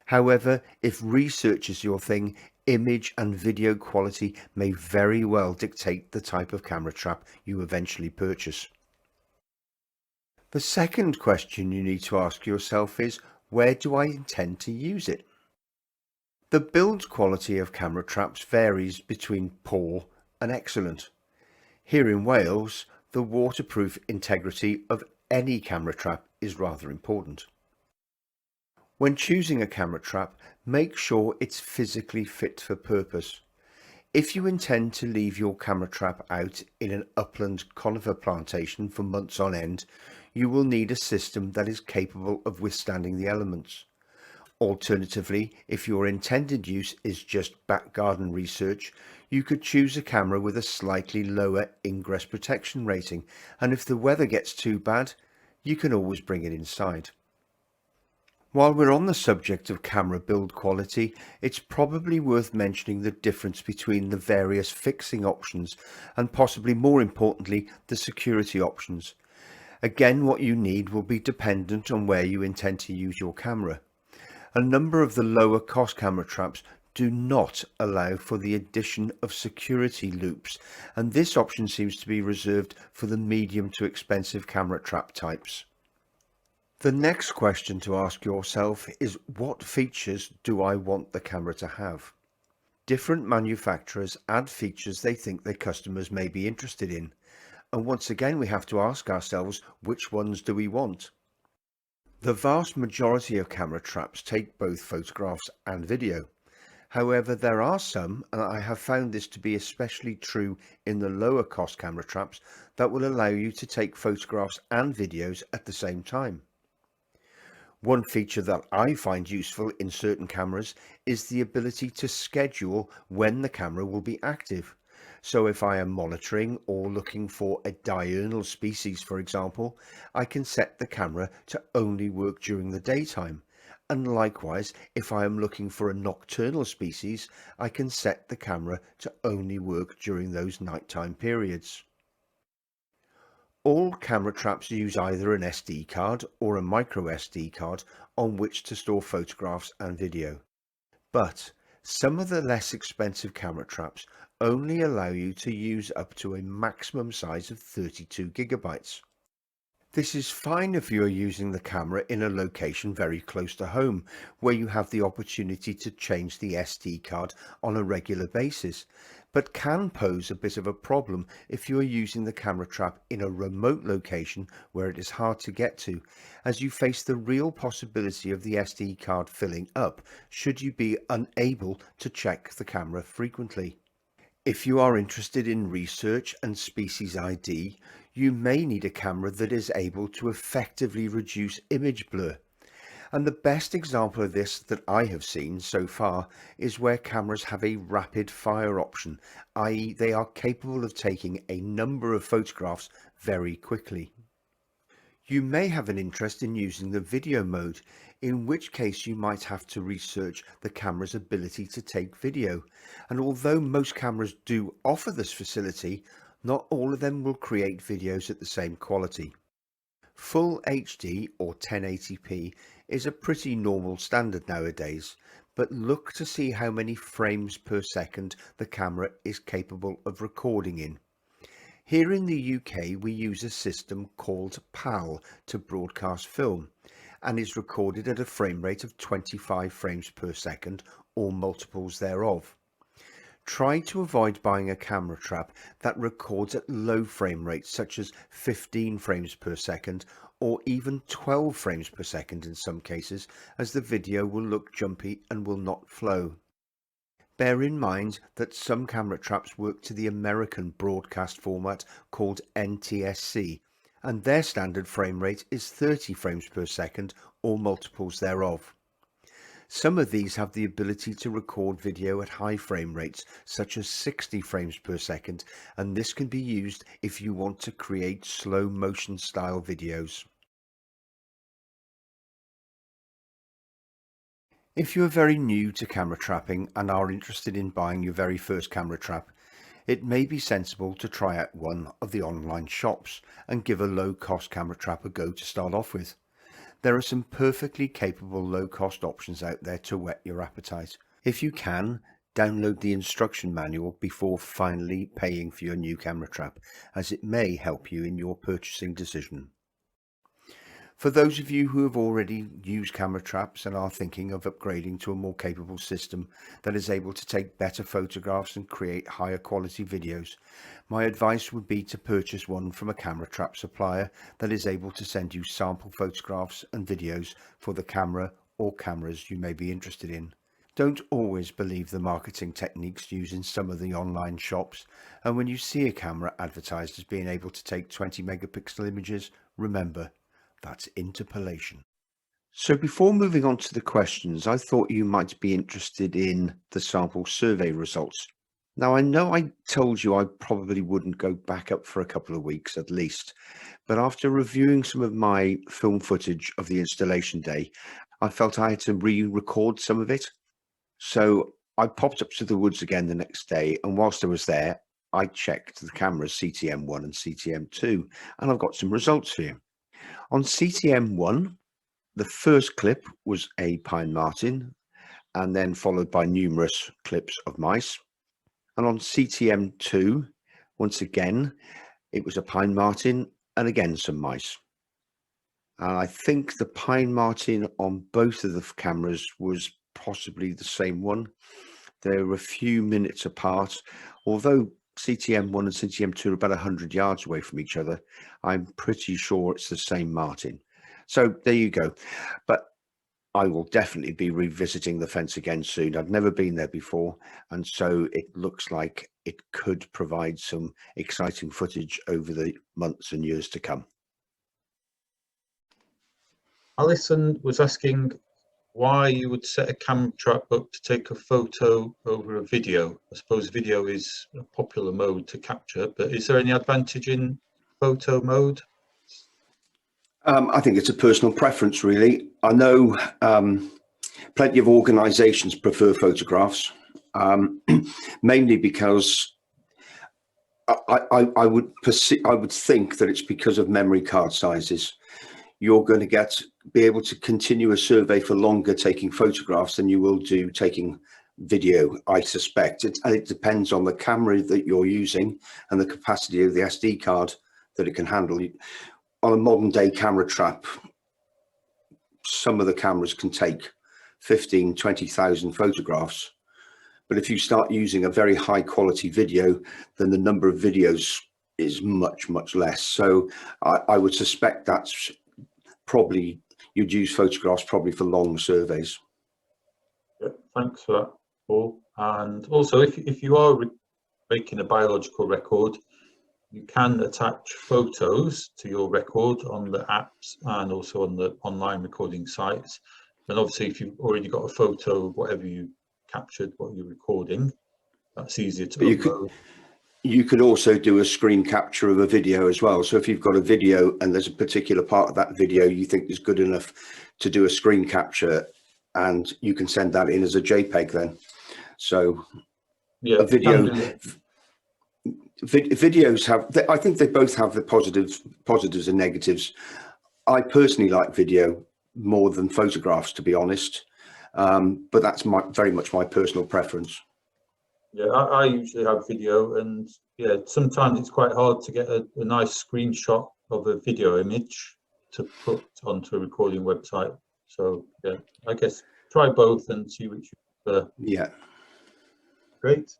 However, if research is your thing, image and video quality may very well dictate the type of camera trap you eventually purchase. The second question you need to ask yourself is, where do I intend to use it? The build quality of camera traps varies between poor and excellent. Here in Wales, the waterproof integrity of any camera trap is rather important. When choosing a camera trap, make sure it's physically fit for purpose. If you intend to leave your camera trap out in an upland conifer plantation for months on end, you will need a system that is capable of withstanding the elements. Alternatively, if your intended use is just back garden research, you could choose a camera with a slightly lower ingress protection rating, and if the weather gets too bad, you can always bring it inside. While we're on the subject of camera build quality, it's probably worth mentioning the difference between the various fixing options and, possibly more importantly, the security options. Again, what you need will be dependent on where you intend to use your camera. A number of the lower cost camera traps do not allow for the addition of security loops, and this option seems to be reserved for the medium to expensive camera trap types. The next question to ask yourself is, what features do I want the camera to have? Different manufacturers add features they think their customers may be interested in, and once again we have to ask ourselves, which ones do we want? The vast majority of camera traps take both photographs and video. However, there are some, and I have found this to be especially true in the lower cost camera traps, that will allow you to take photographs and videos at the same time. One feature that I find useful in certain cameras is the ability to schedule when the camera will be active. So if I am monitoring or looking for a diurnal species, for example, I can set the camera to only work during the daytime. And likewise, if I am looking for a nocturnal species, I can set the camera to only work during those nighttime periods. All camera traps use either an SD card or a micro SD card on which to store photographs and video. But some of the less expensive camera traps only allow you to use up to a maximum size of 32 gigabytes. This is fine if you are using the camera in a location very close to home, where you have the opportunity to change the SD card on a regular basis, but can pose a bit of a problem if you are using the camera trap in a remote location where it is hard to get to, as you face the real possibility of the SD card filling up should you be unable to check the camera frequently. If you are interested in research and species ID, you may need a camera that is able to effectively reduce image blur. And the best example of this that I have seen so far is where cameras have a rapid fire option, i.e. they are capable of taking a number of photographs very quickly. You may have an interest in using the video mode, in which case you might have to research the camera's ability to take video. And although most cameras do offer this facility, not all of them will create videos at the same quality. Full HD or 1080p is a pretty normal standard nowadays, but look to see how many frames per second the camera is capable of recording in. Here in the UK we use a system called PAL to broadcast film, and is recorded at a frame rate of 25 frames per second or multiples thereof. Try to avoid buying a camera trap that records at low frame rates such as 15 frames per second or even 12 frames per second in some cases, as the video will look jumpy and will not flow. Bear in mind that some camera traps work to the American broadcast format called NTSC, and their standard frame rate is 30 frames per second or multiples thereof. Some of these have the ability to record video at high frame rates such as 60 frames per second, and this can be used if you want to create slow motion style videos. If you are very new to camera trapping and are interested in buying your very first camera trap, it may be sensible to try out one of the online shops and give a low-cost camera trap a go to start off with. There are some perfectly capable low-cost options out there to whet your appetite. If you can, download the instruction manual before finally paying for your new camera trap, as it may help you in your purchasing decision. For those of you who have already used camera traps and are thinking of upgrading to a more capable system that is able to take better photographs and create higher quality videos, my advice would be to purchase one from a camera trap supplier that is able to send you sample photographs and videos for the camera or cameras you may be interested in. Don't always believe the marketing techniques used in some of the online shops, and when you see a camera advertised as being able to take 20 megapixel images, remember, that's interpolation. So before moving on to the questions, I thought you might be interested in the sample survey results. Now, I know I told you I probably wouldn't go back up for a couple of weeks at least, but after reviewing some of my film footage of the installation day, I felt I had to re-record some of it. So I popped up to the woods again the next day, and whilst I was there, I checked the cameras CTM1 and CTM2, and I've got some results for you. On CTM1, the first clip was a pine marten, and then followed by numerous clips of mice. And on CTM2, once again, it was a pine marten and again some mice. I think the pine marten on both of the cameras was possibly the same one. They were a few minutes apart, although CTM1 and CTM2 are about 100 yards away from each other. I'm pretty sure it's the same marten. So there you go. But I will definitely be revisiting the fence again soon. I've never been there before, and so it looks like it could provide some exciting footage over the months and years to come. Alison was asking why you would set a camera trap up to take a photo over a video. I suppose video is a popular mode to capture, but is there any advantage in photo mode? I think it's a personal preference, really. I know plenty of organisations prefer photographs, mainly because I would think that it's because of memory card sizes. You're going to be able to continue a survey for longer taking photographs than you will do taking video, I suspect. And it depends on the camera that you're using and the capacity of the SD card that it can handle. On a modern day camera trap, some of the cameras can take 15, 20,000 photographs. But if you start using a very high quality video, then the number of videos is much, much less. So I would suspect that's probably, you'd use photographs probably for long surveys. Yeah, thanks for that, Paul. And also, if you are making a biological record, you can attach photos to your record on the apps and also on the online recording sites. And obviously, if you've already got a photo of whatever you captured, what you're recording, that's easier to But upload. you could also do a screen capture of a video as well. So if you've got a video and there's a particular part of that video you think is good enough to do a screen capture, and you can send that in as a JPEG then. So Yeah, a video, videos have, I think they both have the positives and negatives. I personally like video more than photographs, to be honest, but that's very much my personal preference. Yeah, I usually have video, and yeah, sometimes it's quite hard to get a nice screenshot of a video image to put onto a recording website. So yeah, I guess try both and see which you prefer. Yeah. Great.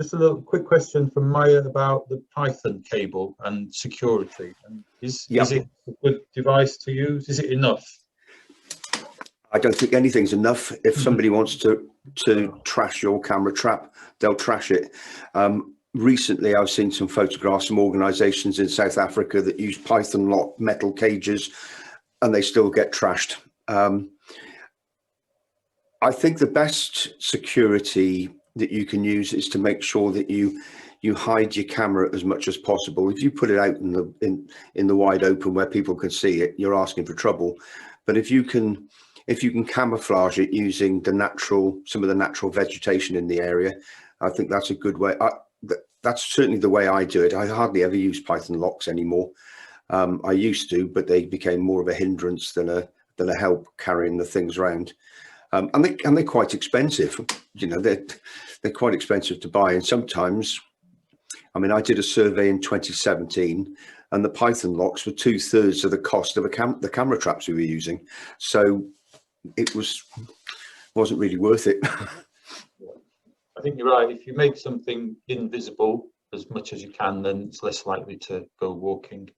Just a little quick question from Maya about the Python cable and security. And is it a good device to use? Is it enough? I don't think anything's enough. If somebody wants to trash your camera trap, they'll trash it. Recently, I've seen some photographs from organisations in South Africa that use Python lock metal cages, and they still get trashed. I think the best security that you can use is to make sure that you hide your camera as much as possible. If you put it out in the wide open where people can see it, you're asking for trouble. But if you can camouflage it using some of the natural vegetation in the area, I think that's a good way. That's certainly the way I do it. I hardly ever use Python locks anymore. I used to, but they became more of a hindrance than a help carrying the things around. And they're quite expensive. You know, they're quite expensive to buy. And sometimes, I mean, I did a survey in 2017, and the Python locks were 2/3 of the cost of the camera traps we were using. So it wasn't really worth it. I think you're right. If you make something invisible as much as you can, then it's less likely to go walking.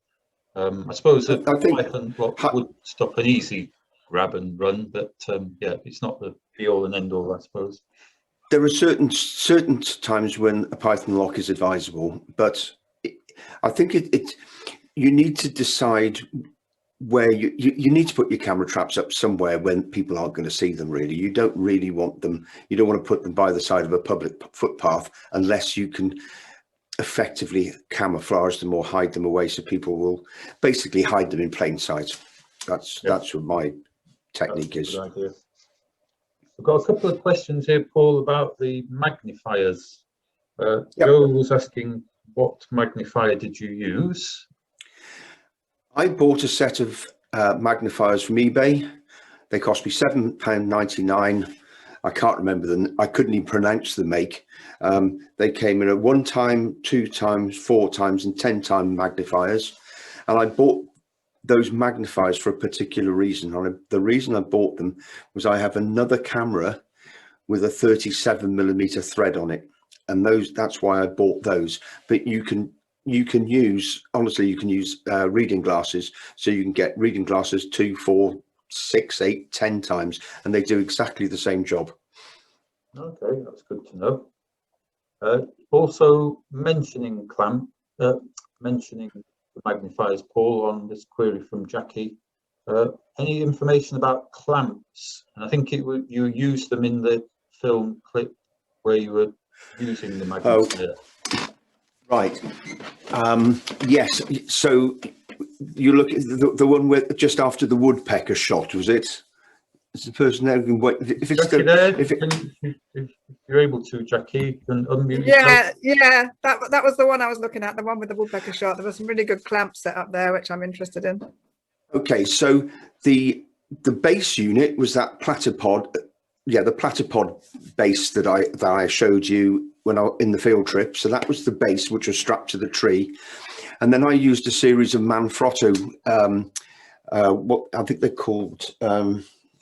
I suppose a Python lock would stop an easy grab and run, but yeah, it's not the be all and end all, I suppose. There are certain times when a Python lock is advisable, but I think you need to decide where you need to put your camera traps up somewhere when people aren't going to see them. Really, you don't really want them. You don't want to put them by the side of a public footpath unless you can effectively camouflage them or hide them away, so people will basically hide them in plain sight. That's what my technique is. Good idea. We've got a couple of questions here, Paul, about the magnifiers. Joe was asking, what magnifier did you use? I bought a set of magnifiers from eBay. They cost me £7.99. I can't remember them. I couldn't even pronounce the make. They came in at 1 time, 2 times, 4 times, and 10 time magnifiers. And I bought those magnifiers for a particular reason. The reason I bought them was I have another camera with a 37mm thread on it, and that's why I bought those. But you can use, honestly, you can use reading glasses, so you can get reading glasses 2, 4, 6, 8, 10 times, and they do exactly the same job. Okay, that's good to know. Also mentioning the magnifiers, Paul, on this query from Jackie. Any information about clamps? And I think you used them in the film clip where you were using the magnifier. Oh, right. Yes. So you look at the one with just after the woodpecker shot, was it? Is the person there? If it's Jackie there, if you're able to, Jackie, can unmute yourself. Yeah, that was the one I was looking at, the one with the woodpecker shot. There were some really good clamps set up there, which I'm interested in. Okay, so the base unit was that platypod, the platypod base that I showed you when in the field trip. So that was the base, which was strapped to the tree, and then I used a series of Manfrotto, what I think they're called.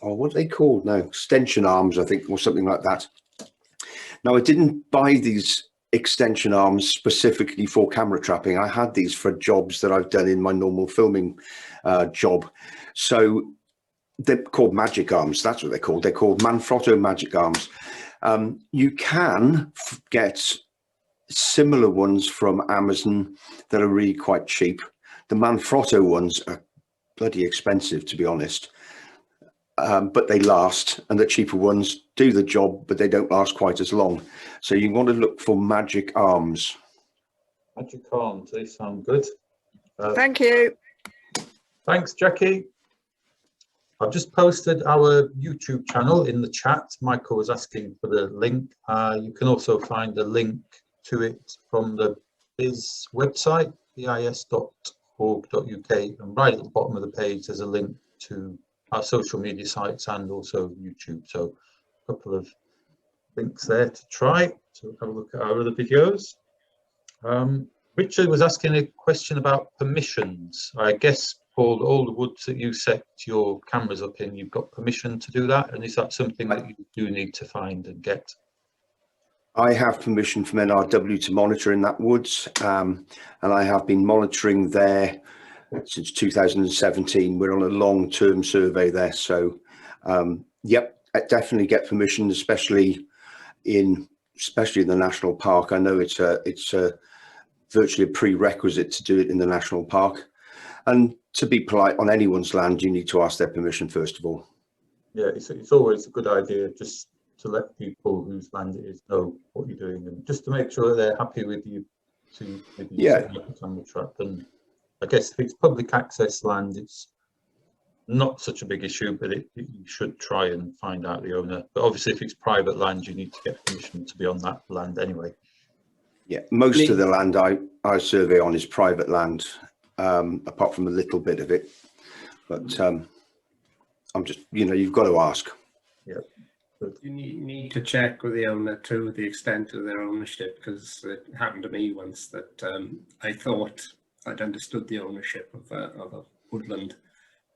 What are they called now? Extension arms, I think, or something like that. Now, I didn't buy these extension arms specifically for camera trapping. I had these for jobs that I've done in my normal filming job. So they're called magic arms. That's what they're called. They're called Manfrotto magic arms. You can get similar ones from Amazon that are really quite cheap. The Manfrotto ones are bloody expensive, to be honest. but they last, and the cheaper ones do the job, but they don't last quite as long. So you want to look for magic arms. Magic arms, they sound good. Thank you. Thanks, Jackie. I've just posted our YouTube channel in the chat. Michael was asking for the link. You can also find a link to it from the BIS website, bis.org.uk, and right at the bottom of the page there's a link to our social media sites and also YouTube. So a couple of links there to try. So have a look at our other videos. Richard was asking a question about permissions. I guess, Paul, all the woods that you set your cameras up in, you've got permission to do that? And is that something that you do need to find and get? I have permission from NRW to monitor in that woods, and I have been monitoring there since 2017. We're on a long-term survey there, so yep, I definitely get permission, especially in the national park. I know it's virtually a prerequisite to do it in the national park, and to be polite, on anyone's land you need to ask their permission first of all. Yeah, it's always a good idea just to let people whose land it is know what you're doing, and just to make sure that they're happy with you to set up a camera trap. And I guess if it's public access land, it's not such a big issue, but you should try and find out the owner. But obviously if it's private land, you need to get permission to be on that land anyway. Yeah, most of the land I survey on is private land, apart from a little bit of it, but I'm just, you've got to ask. Yeah. You need to check with the owner too, the extent of their ownership, because it happened to me once that I thought I'd understood the ownership of a woodland,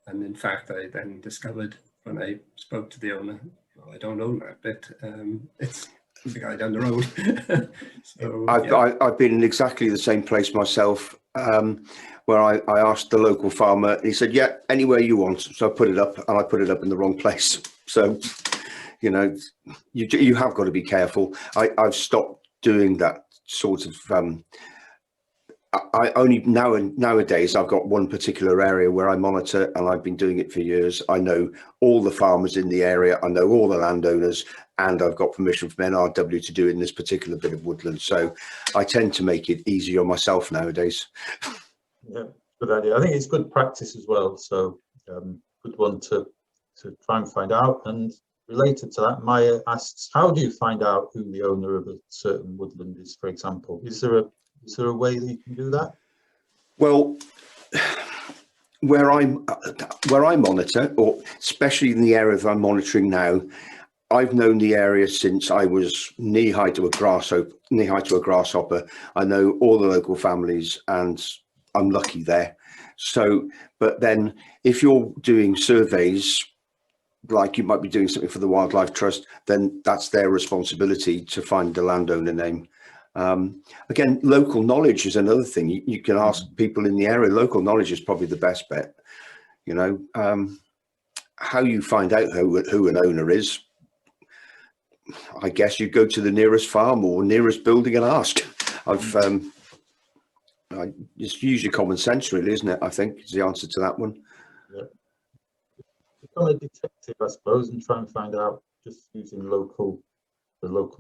and in fact I then discovered when I spoke to the owner, well, I don't own that bit. It's the guy down the road. So, I've been in exactly the same place myself, where I asked the local farmer, and he said, yeah, anywhere you want. So I put it up, and I put it up in the wrong place. So you have got to be careful. I've stopped doing that sort of. I only nowadays I've got one particular area where I monitor, and I've been doing it for years. I know all the farmers in the area. I know all the landowners, and I've got permission from NRW to do it in this particular bit of woodland. So I tend to make it easier on myself nowadays. Yeah, good idea. I think it's good practice as well. So good one to try and find out. And related to that, Maya asks, how do you find out who the owner of a certain woodland is, for example? Is there a way that you can do that? Well, where I monitor, or especially in the area that I'm monitoring now, I've known the area since I was knee high to a grasshopper. I know all the local families, and I'm lucky there. So, but then if you're doing surveys, like you might be doing something for the Wildlife Trust, then that's their responsibility to find the landowner name. Again, local knowledge is another thing. You can ask people in the area. Local knowledge is probably the best bet. How you find out who an owner is, I guess you go to the nearest farm or nearest building and ask. It's usually common sense, really, isn't it? I think is the answer to that one. Yeah. Become a detective, I suppose, and try and find out just using the local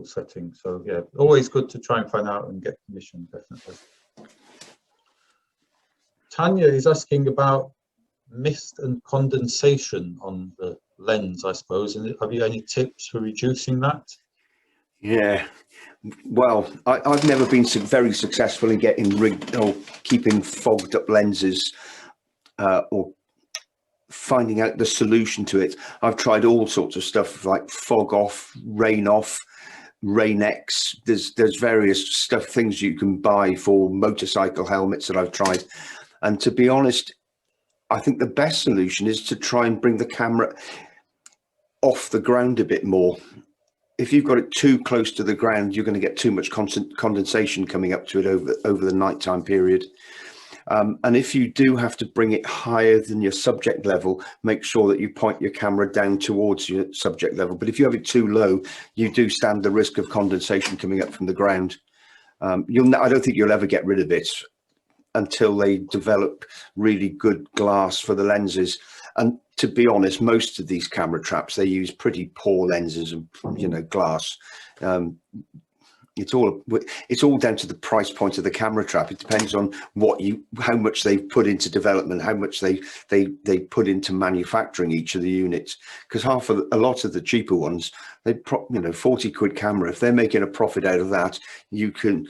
setting. So yeah, always good to try and find out and get permission, definitely. Tanya is asking about mist and condensation on the lens, I suppose. And have you any tips for reducing that? Yeah, well, I've never been very successful in getting rigged or keeping fogged up lenses, or finding out the solution to it. I've tried all sorts of stuff like fog off, rain X. There's various things you can buy for motorcycle helmets that I've tried, and to be honest, I think the best solution is to try and bring the camera off the ground a bit more. If you've got it too close to the ground, you're going to get too much condensation coming up to it over the nighttime period. And if you do have to bring it higher than your subject level, make sure that you point your camera down towards your subject level. But if you have it too low, you do stand the risk of condensation coming up from the ground. I don't think you'll ever get rid of it until they develop really good glass for the lenses. And to be honest, most of these camera traps, they use pretty poor lenses and, you know, glass. It's all down to the price point of the camera trap. It depends on how much they've put into development, how much they put into manufacturing each of the units. Because a lot of the cheaper ones, you know, 40 quid camera, if they're making a profit out of that, you can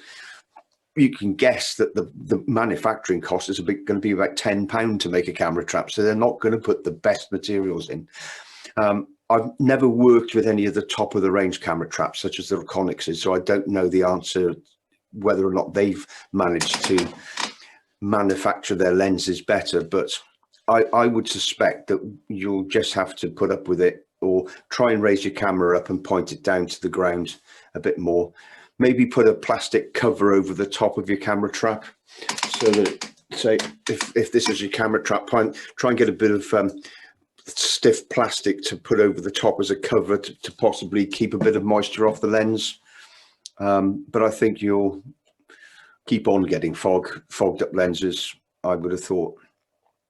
guess that the manufacturing cost is going to be about £10 to make a camera trap. So they're not going to put the best materials in. I've never worked with any of the top of the range camera traps, such as the Reconixes, so I don't know the answer whether or not they've managed to manufacture their lenses better. But I would suspect that you'll just have to put up with it, or try and raise your camera up and point it down to the ground a bit more. Maybe put a plastic cover over the top of your camera trap, so that, say, if this is your camera trap, try and get a bit of stiff plastic to put over the top as a cover to possibly keep a bit of moisture off the lens. But I think you'll keep on getting fogged up lenses, I would have thought.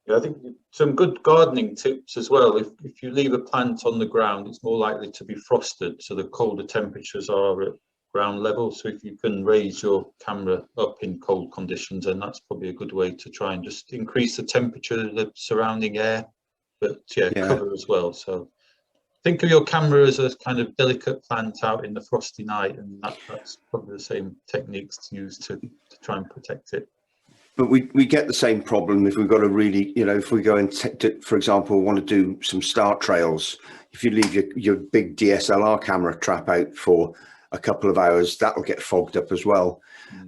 Yeah, I think some good gardening tips as well. If you leave a plant on the ground, it's more likely to be frosted, so the colder temperatures are at ground level. So if you can raise your camera up in cold conditions, then that's probably a good way to try and just increase the temperature of the surrounding air, but yeah, cover as well. So think of your camera as a kind of delicate plant out in the frosty night, and that's probably the same techniques to use to try and protect it. But we get the same problem if we've got a really, you know, if we go and, for example, want to do some start trails, if you leave your big DSLR camera trap out for a couple of hours, that'll get fogged up as well.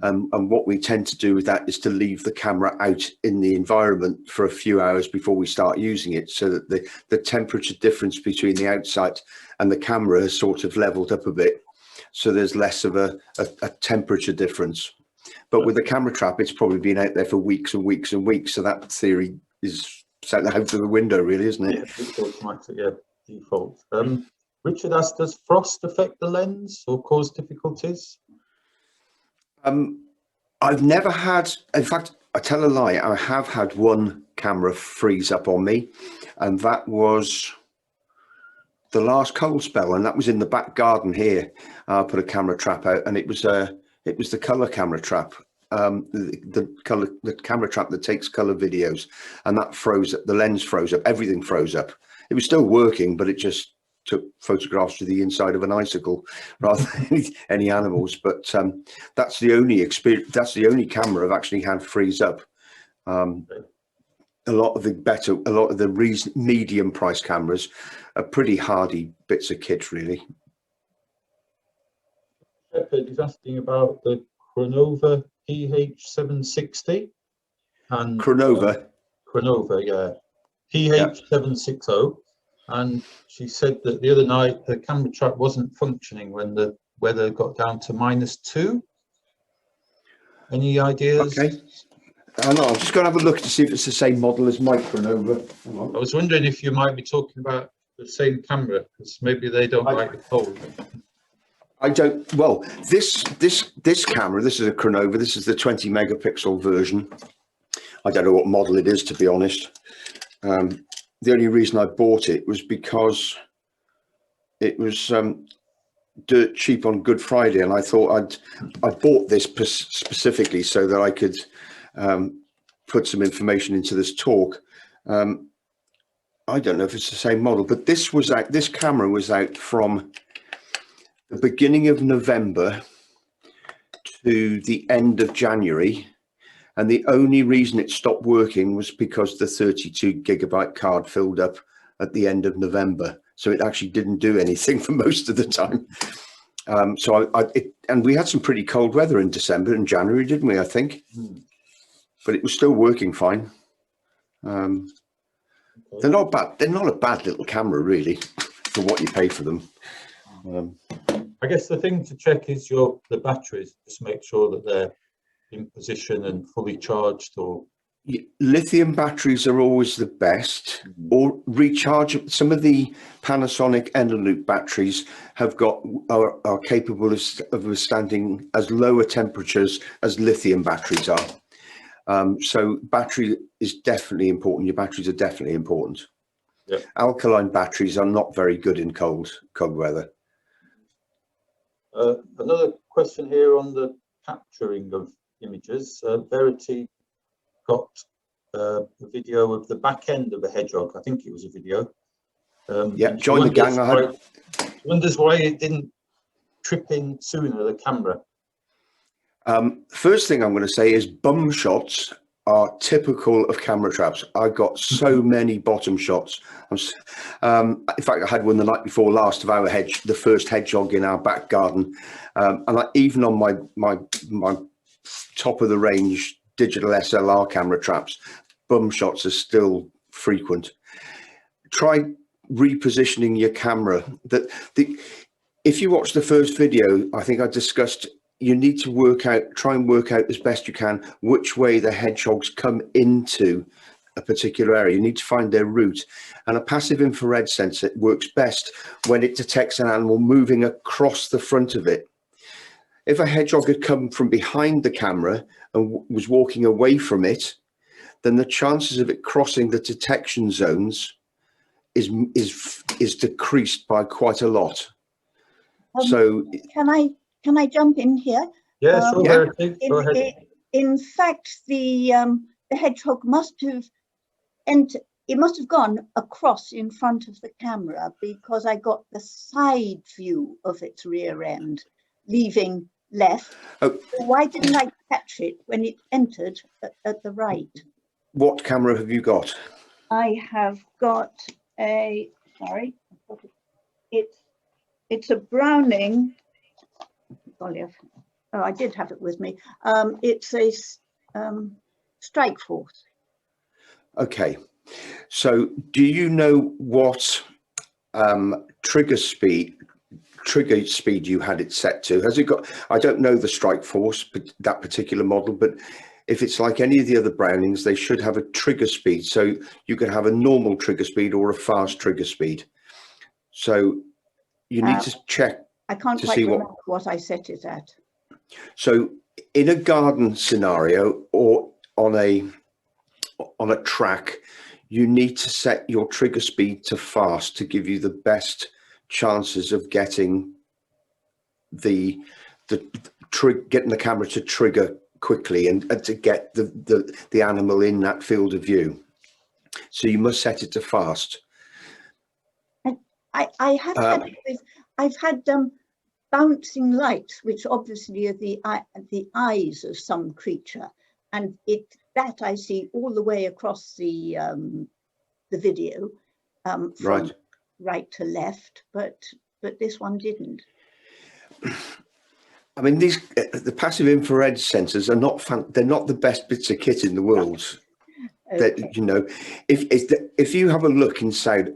And what we tend to do with that is to leave the camera out in the environment for a few hours before we start using it, so that the temperature difference between the outside and the camera has sort of leveled up a bit, so there's less of a temperature difference. But with the camera trap, it's probably been out there for weeks and weeks and weeks, so that theory is out of the window, really, isn't it? Yeah, it's automatic, yeah, default. Richard asked, does frost affect the lens or cause difficulties? I've never had, in fact, I tell a lie, I have had one camera freeze up on me, and that was the last cold spell, and that was in the back garden here. I put a camera trap out, and it was the color camera trap, the camera trap that takes color videos, and that froze up, the lens froze up, everything froze up. It was still working, but it just took photographs of the inside of an icicle rather than any animals. But that's the only experience, that's the only camera I've actually had freeze up. A lot of the medium price cameras are pretty hardy bits of kit, really. Shepherd is asking about the Chronova PH760 and Chronova, yeah, PH760. And she said that the other night her camera trap wasn't functioning when the weather got down to -2. Any ideas? Okay. I know, I'm just going to have a look to see if it's the same model as my Chronova. I was wondering if you might be talking about the same camera, because maybe they don't like the cold. I don't. Well, this camera, this is a Chronova. This is the 20 megapixel version. I don't know what model it is, to be honest. The only reason I bought it was because it was dirt cheap on Good Friday, and I thought I bought this specifically so that I could put some information into this talk. I don't know if it's the same model, but this camera was out from the beginning of November to the end of January, and the only reason it stopped working was because the 32 gigabyte card filled up at the end of November, so it actually didn't do anything for most of the time. And we had some pretty cold weather in December and January, didn't we? I think, but it was still working fine. They're not bad. They're not a bad little camera, really, for what you pay for them. I guess the thing to check is the batteries. Just make sure that they're in position and fully charged. Or lithium batteries are always the best, or recharge. Some of the Panasonic Eneloop batteries are capable of withstanding as lower temperatures as lithium batteries are. So battery is definitely important. Your batteries are definitely important. Yeah. Alkaline batteries are not very good in cold weather. Another question here on the capturing of images. Verity got a video of the back end of a hedgehog. I think it was a video. Yeah, join the gang. Wonders why it didn't trip in sooner, the camera. First thing I'm going to say is bum shots are typical of camera traps. I got so many bottom shots. In fact, I had one the night before last of our the first hedgehog in our back garden, and even on my top of the range digital SLR camera traps, bum shots are still frequent. Try repositioning your camera. If you watch the first video, I think I discussed, you need to try and work out as best you can which way the hedgehogs come into a particular area. You need to find their route, and a passive infrared sensor works best when it detects an animal moving across the front of it. If a hedgehog had come from behind the camera and was walking away from it, then the chances of it crossing the detection zones is decreased by quite a lot. So can I jump in here? Yeah, sure, Verity. Go ahead. In fact, the hedgehog must have it must have gone across in front of the camera, because I got the side view of its rear end leaving left. Oh. Why didn't I catch it when it entered at the right? What camera have you got? I have got a, sorry, it's a Browning. Golly, I did have it with me. It's a Strike Force. Okay. So do you know what trigger speed you had it set to? Has it got, I don't know the Strike Force, but that particular model, but if it's like any of the other Brownings, they should have a trigger speed. So you could have a normal trigger speed or a fast trigger speed. So you need to check. I can't quite remember what I set it at. So in a garden scenario or on a track, you need to set your trigger speed to fast to give you the best chances of getting getting the camera to trigger quickly and to get the animal in that field of view. So you must set it to fast. I have had it with, I've had bouncing lights, which obviously are the eyes of some creature, and that I see all the way across the video, from right to left, but this one didn't. I mean, the passive infrared sensors are they're not the best bits of kit in the world. Okay. That, you know, if you have a look inside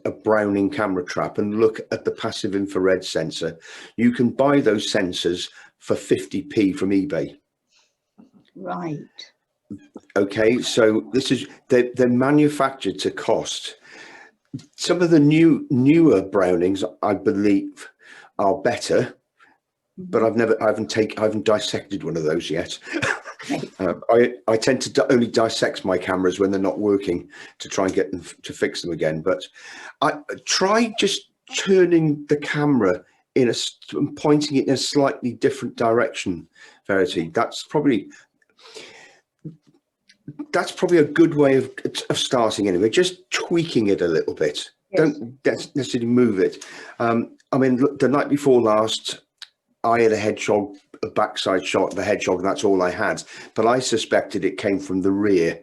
a Browning camera trap and look at the passive infrared sensor, you can buy those sensors for 50p from eBay. Right. Okay, so they're manufactured to cost. Some of the newer Brownings, I believe, are better, but I haven't dissected one of those yet. I tend to only dissect my cameras when they're not working to try and get them to fix them again. But I try just turning the camera pointing it in a slightly different direction, Verity. That's probably a good way of starting anyway. Just tweaking it a little bit. Yes. Don't necessarily move it. I mean, the night before last, I had a backside shot of a hedgehog, and that's all I had. But I suspected it came from the rear.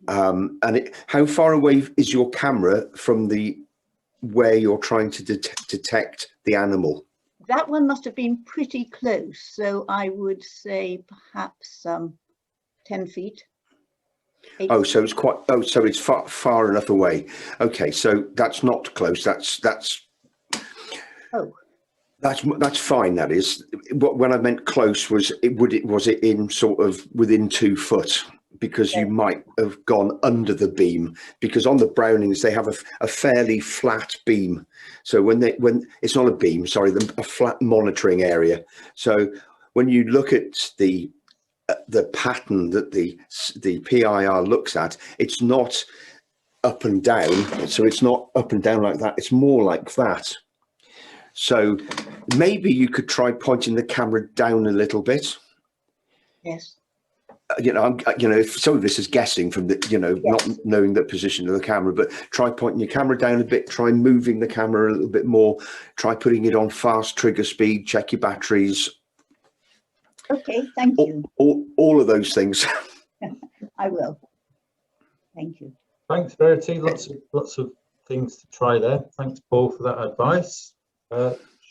And how far away is your camera from where you're trying to detect the animal? That one must have been pretty close. So I would say perhaps 10 feet. Oh, so it's quite. Oh, so it's far enough away. Okay, so that's not close. That's. Oh. That's fine. That is. When I meant close was it in sort of within 2 foot, because you might have gone under the beam, because on the Brownings they have a fairly flat beam. So when it's not a beam, sorry, a flat monitoring area. So when you look at the pattern that the PIR looks at, it's not up and down. So it's not up and down like that. It's more like that. So maybe you could try pointing the camera down a little bit. Yes. You know, if some of this is guessing from the, Yes. not knowing the position of the camera, but try pointing your camera down a bit, try moving the camera a little bit more, try putting it on fast trigger speed, check your batteries. Okay, thank you. All of those things. I will. Thank you. Thanks, Verity. Lots of things to try there. Thanks, Paul, for that advice.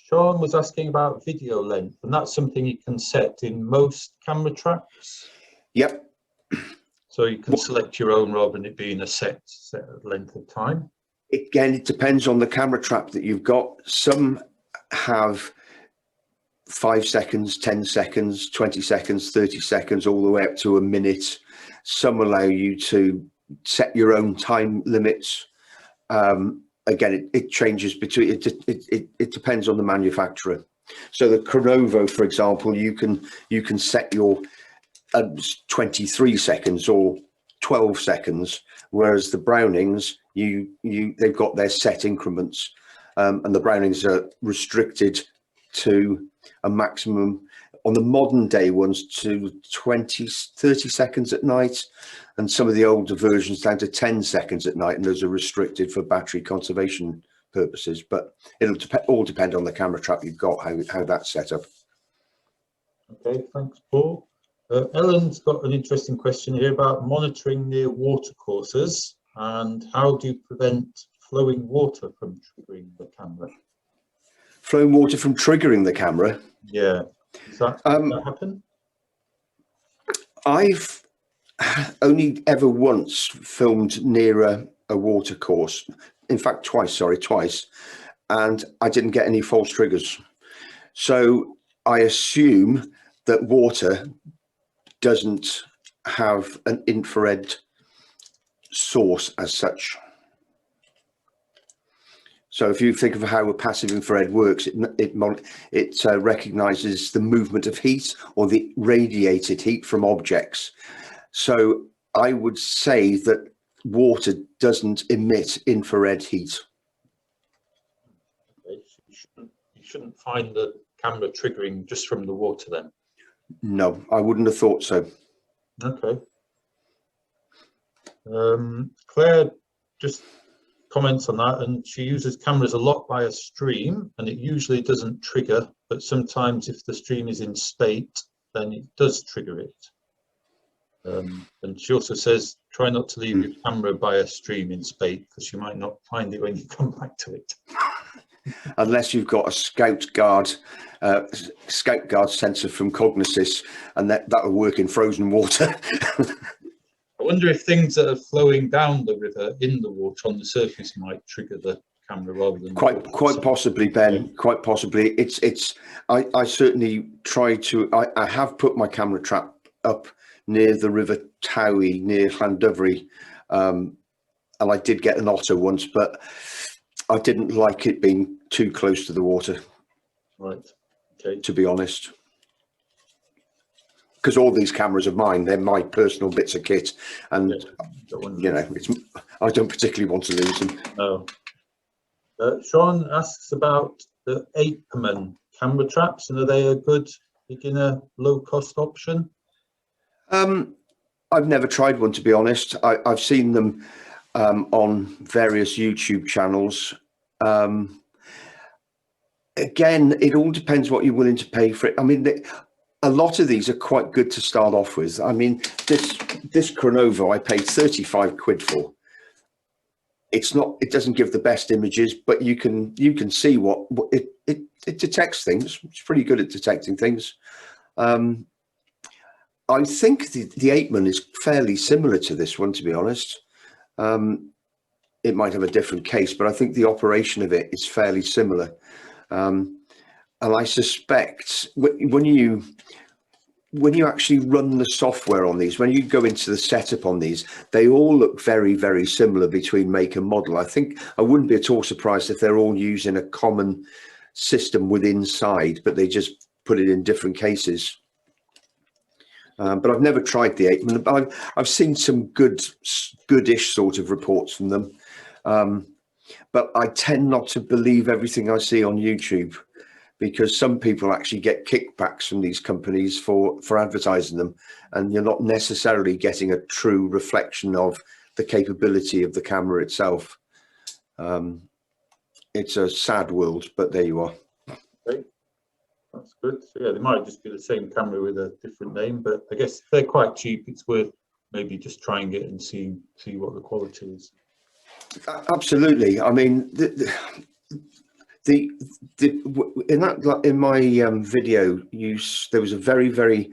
Sean was asking about video length, and that's something you can set in most camera traps. Yep. So you can select your own rather than it being a set length of time. Again, it depends on the camera trap that you've got. Some have 5 seconds, 10 seconds, 20 seconds, 30 seconds, all the way up to a minute. Some allow you to set your own time limits. Again, it changes between, it depends on the manufacturer. So the Chronovo, for example, you can set your 23 seconds or 12 seconds, whereas the Brownings, they've got their set increments, and the Brownings are restricted to a maximum on the modern day ones to 30 seconds at night, and some of the older versions down to 10 seconds at night, and those are restricted for battery conservation purposes. But it'll all depend on the camera trap you've got, how that's set up. Okay, thanks, Paul. Ellen's got an interesting question here about monitoring near watercourses and how do you prevent flowing water from triggering the camera? Flowing water from triggering the camera? Yeah. Does that happen? I've only ever once filmed near a water course. In fact, twice, and I didn't get any false triggers. So I assume that water doesn't have an infrared source as such. So if you think of how a passive infrared works, it recognizes the movement of heat or the radiated heat from objects. So I would say that water doesn't emit infrared heat. Okay, so you shouldn't find the camera triggering just from the water then? No, I wouldn't have thought so. Okay. Claire just comments on that, and she uses cameras a lot by a stream, and it usually doesn't trigger, but sometimes if the stream is in spate, then it does trigger it. And she also says, try not to leave your camera by a stream in spate, because you might not find it when you come back to it. Unless you've got a Scout Guard sensor from Cognisys, and that'll work in frozen water. I wonder if things that are flowing down the river in the water on the surface might trigger the camera rather than quite possibly, Ben. Yeah. Quite possibly. I certainly try to. I have put my camera trap up near the River Towie, near Llandovery, and I did get an otter once, but I didn't like it being too close to the water. Right. Okay. To be honest. Because all these cameras are mine, they're my personal bits of kit, and you know, I don't particularly want to lose them. No. Sean asks about the Apeman camera traps, and are they a good beginner, low-cost option? I've never tried one, to be honest. I've seen them on various YouTube channels. Again, it all depends what you're willing to pay for it. I mean, a lot of these are quite good to start off with. I mean, this Chronovo I paid 35 quid for. It doesn't give the best images, but you can see what it detects things. It's pretty good at detecting things. I think the Apeman is fairly similar to this one, to be honest. It might have a different case, but I think the operation of it is fairly similar. And I suspect when you actually run the software on these, when you go into the setup on these, they all look very, very similar between make and model. I think I wouldn't be at all surprised if they're all using a common system with inside, but they just put it in different cases. But I've never tried the 8. I've seen some goodish sort of reports from them, but I tend not to believe everything I see on YouTube, because some people actually get kickbacks from these companies for advertising them, and you're not necessarily getting a true reflection of the capability of the camera itself. It's a sad world, but there you are. Okay. That's good. So yeah, they might just be the same camera with a different name, but I guess if they're quite cheap, it's worth maybe just trying it and see what the quality is. Absolutely. I mean, in my video, there was a very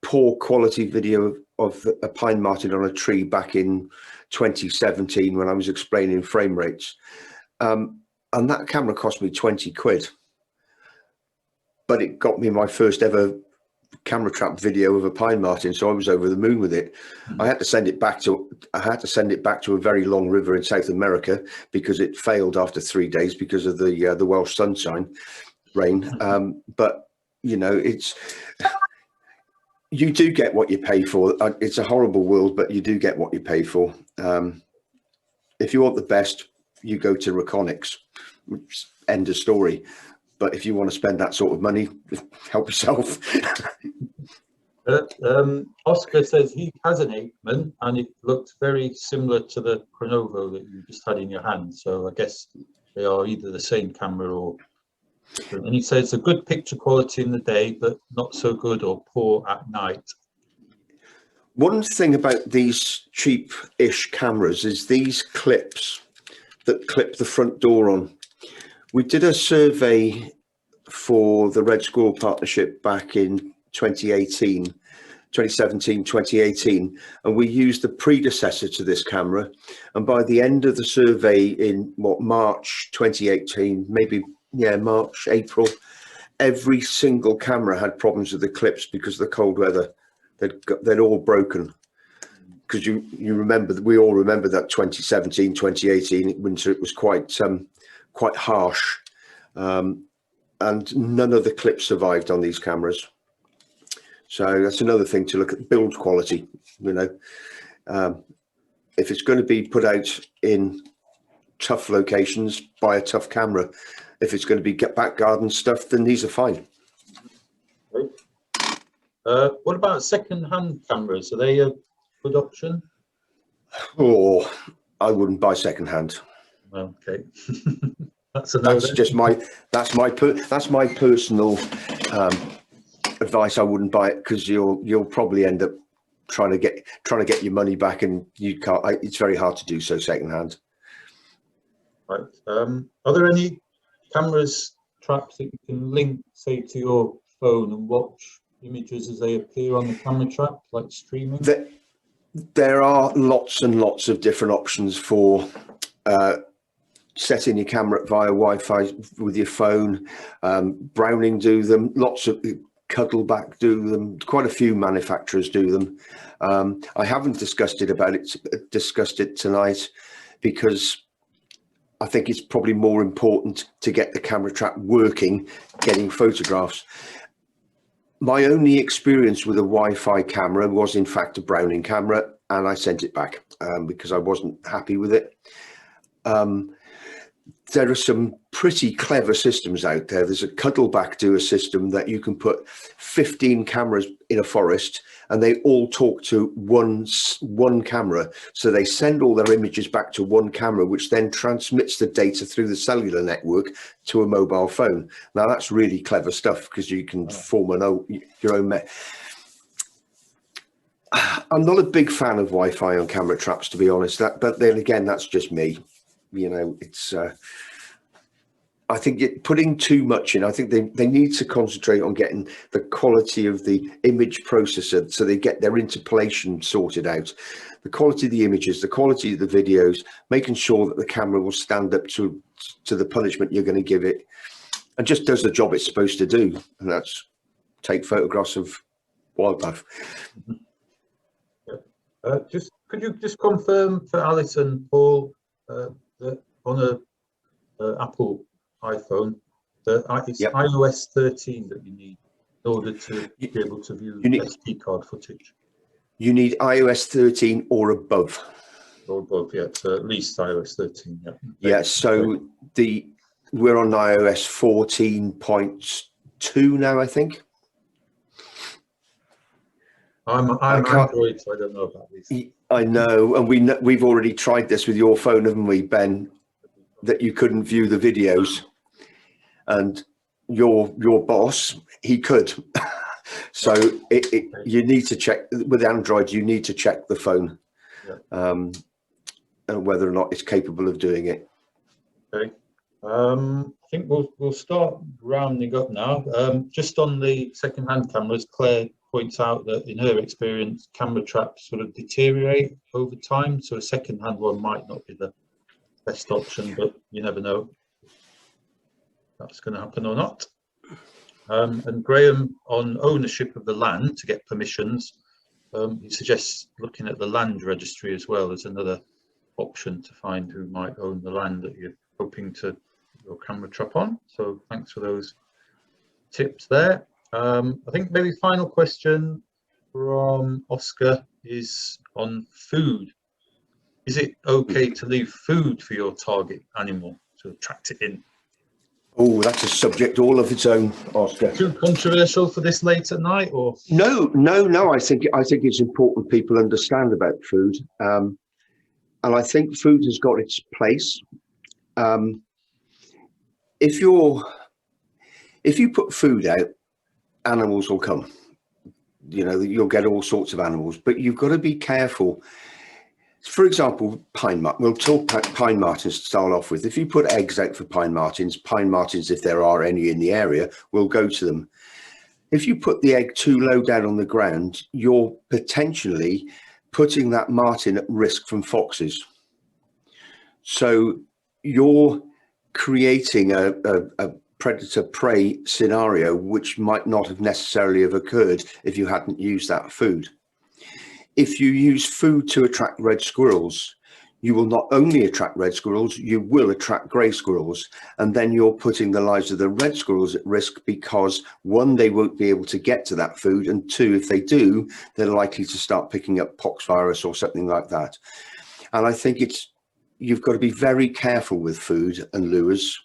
poor quality video of a pine marten on a tree back in 2017 when I was explaining frame rates, and that camera cost me 20 quid, but it got me my first ever camera trap video of a pine marten, so I was over the moon with it. I had to send it back to a very long river in South America because it failed after 3 days because of the Welsh sunshine rain. But you know, you do get what you pay for. It's a horrible world, but you do get what you pay for. If you want the best, you go to Reconics. End of story. But if you want to spend that sort of money, help yourself. Oscar says he has an 8-man and it looks very similar to the Chronovo that you just had in your hand. So I guess they are either the same camera or different. And he says a good picture quality in the day, but not so good or poor at night. One thing about these cheap-ish cameras is these clips that clip the front door on. We did a survey for the Red Squirrel Partnership back in 2017, 2018, and we used the predecessor to this camera. And by the end of the survey in March 2018, March, April, every single camera had problems with the clips because of the cold weather. They'd all broken. Because you remember, we all remember that 2017, 2018 winter, it was quite harsh, and none of the clips survived on these cameras. So that's another thing to look at, build quality. You know, if it's going to be put out in tough locations, buy a tough camera. If it's going to be back garden stuff, then these are fine. Right. What about second-hand cameras? Are they a good option? Oh, I wouldn't buy second-hand. Okay. That's my personal advice. I wouldn't buy it because you'll probably end up trying to get your money back, and you can't. It's very hard to do so secondhand. Right. Are there any cameras traps that you can link, say, to your phone and watch images as they appear on the camera trap, like streaming? There are lots and lots of different options for setting your camera via Wi-Fi with your phone. Browning do them, lots of Cuddleback do them, quite a few manufacturers do them. I haven't discussed it tonight because I think it's probably more important to get the camera trap working, getting photographs. My only experience with a Wi-Fi camera was in fact a Browning camera, and I sent it back because I wasn't happy with it. There are some pretty clever systems out there. There's a Cuddleback do a system that you can put 15 cameras in a forest and they all talk to one camera. So they send all their images back to one camera, which then transmits the data through the cellular network to a mobile phone. Now that's really clever stuff because you can form your own I'm not a big fan of Wi-Fi on camera traps, to be honest. But then again, that's just me. You know, it's. I think putting too much in. I think they need to concentrate on getting the quality of the image processor, so they get their interpolation sorted out, the quality of the images, the quality of the videos, making sure that the camera will stand up to the punishment you're going to give it, and just does the job it's supposed to do, and that's take photographs of wildlife. Could you just confirm for Alice and Paul that on a Apple iPhone that it's iOS 13 that you need? in order to be able to view You need- SD card footage? You need iOS 13 or above. Or above, yeah, so at least iOS 13. Yeah. Yeah, so we're on iOS 14.2 now, I think. I'm Android, so I don't know about these. I know, and we've already tried this with your phone, haven't we, Ben? That you couldn't view the videos, and your boss, he could. So you need to check with Android. You need to check the phone, and whether or not it's capable of doing it. Okay. I think we'll start rounding up now. Just on the second-hand cameras, Claire points out that in her experience, camera traps sort of deteriorate over time. So a second-hand one might not be the best option, but you never know if that's going to happen or not. And Graham, on ownership of the land to get permissions, he suggests looking at the land registry as well as another option to find who might own the land that you're hoping to put your camera trap on. So thanks for those tips there. I think maybe final question from Oscar is on food. Is it okay to leave food for your target animal to attract it in? Oh, that's a subject all of its own, Oscar. Too controversial for this late at night, or? No. I think it's important people understand about food, and I think food has got its place. If you put food out, animals will come. You know, you'll get all sorts of animals, but you've got to be careful. For example, we'll talk pine martins to start off with. If you put eggs out for pine martins, if there are any in the area, will go to them. If you put the egg too low down on the ground, you're potentially putting that martin at risk from foxes. So you're creating a predator-prey scenario which might not have necessarily have occurred if you hadn't used that food. If you use food to attract red squirrels, you will not only attract red squirrels, you will attract grey squirrels. And then you're putting the lives of the red squirrels at risk because, one, they won't be able to get to that food, and two, if they do, they're likely to start picking up pox virus or something like that. And I think you've got to be very careful with food and lures.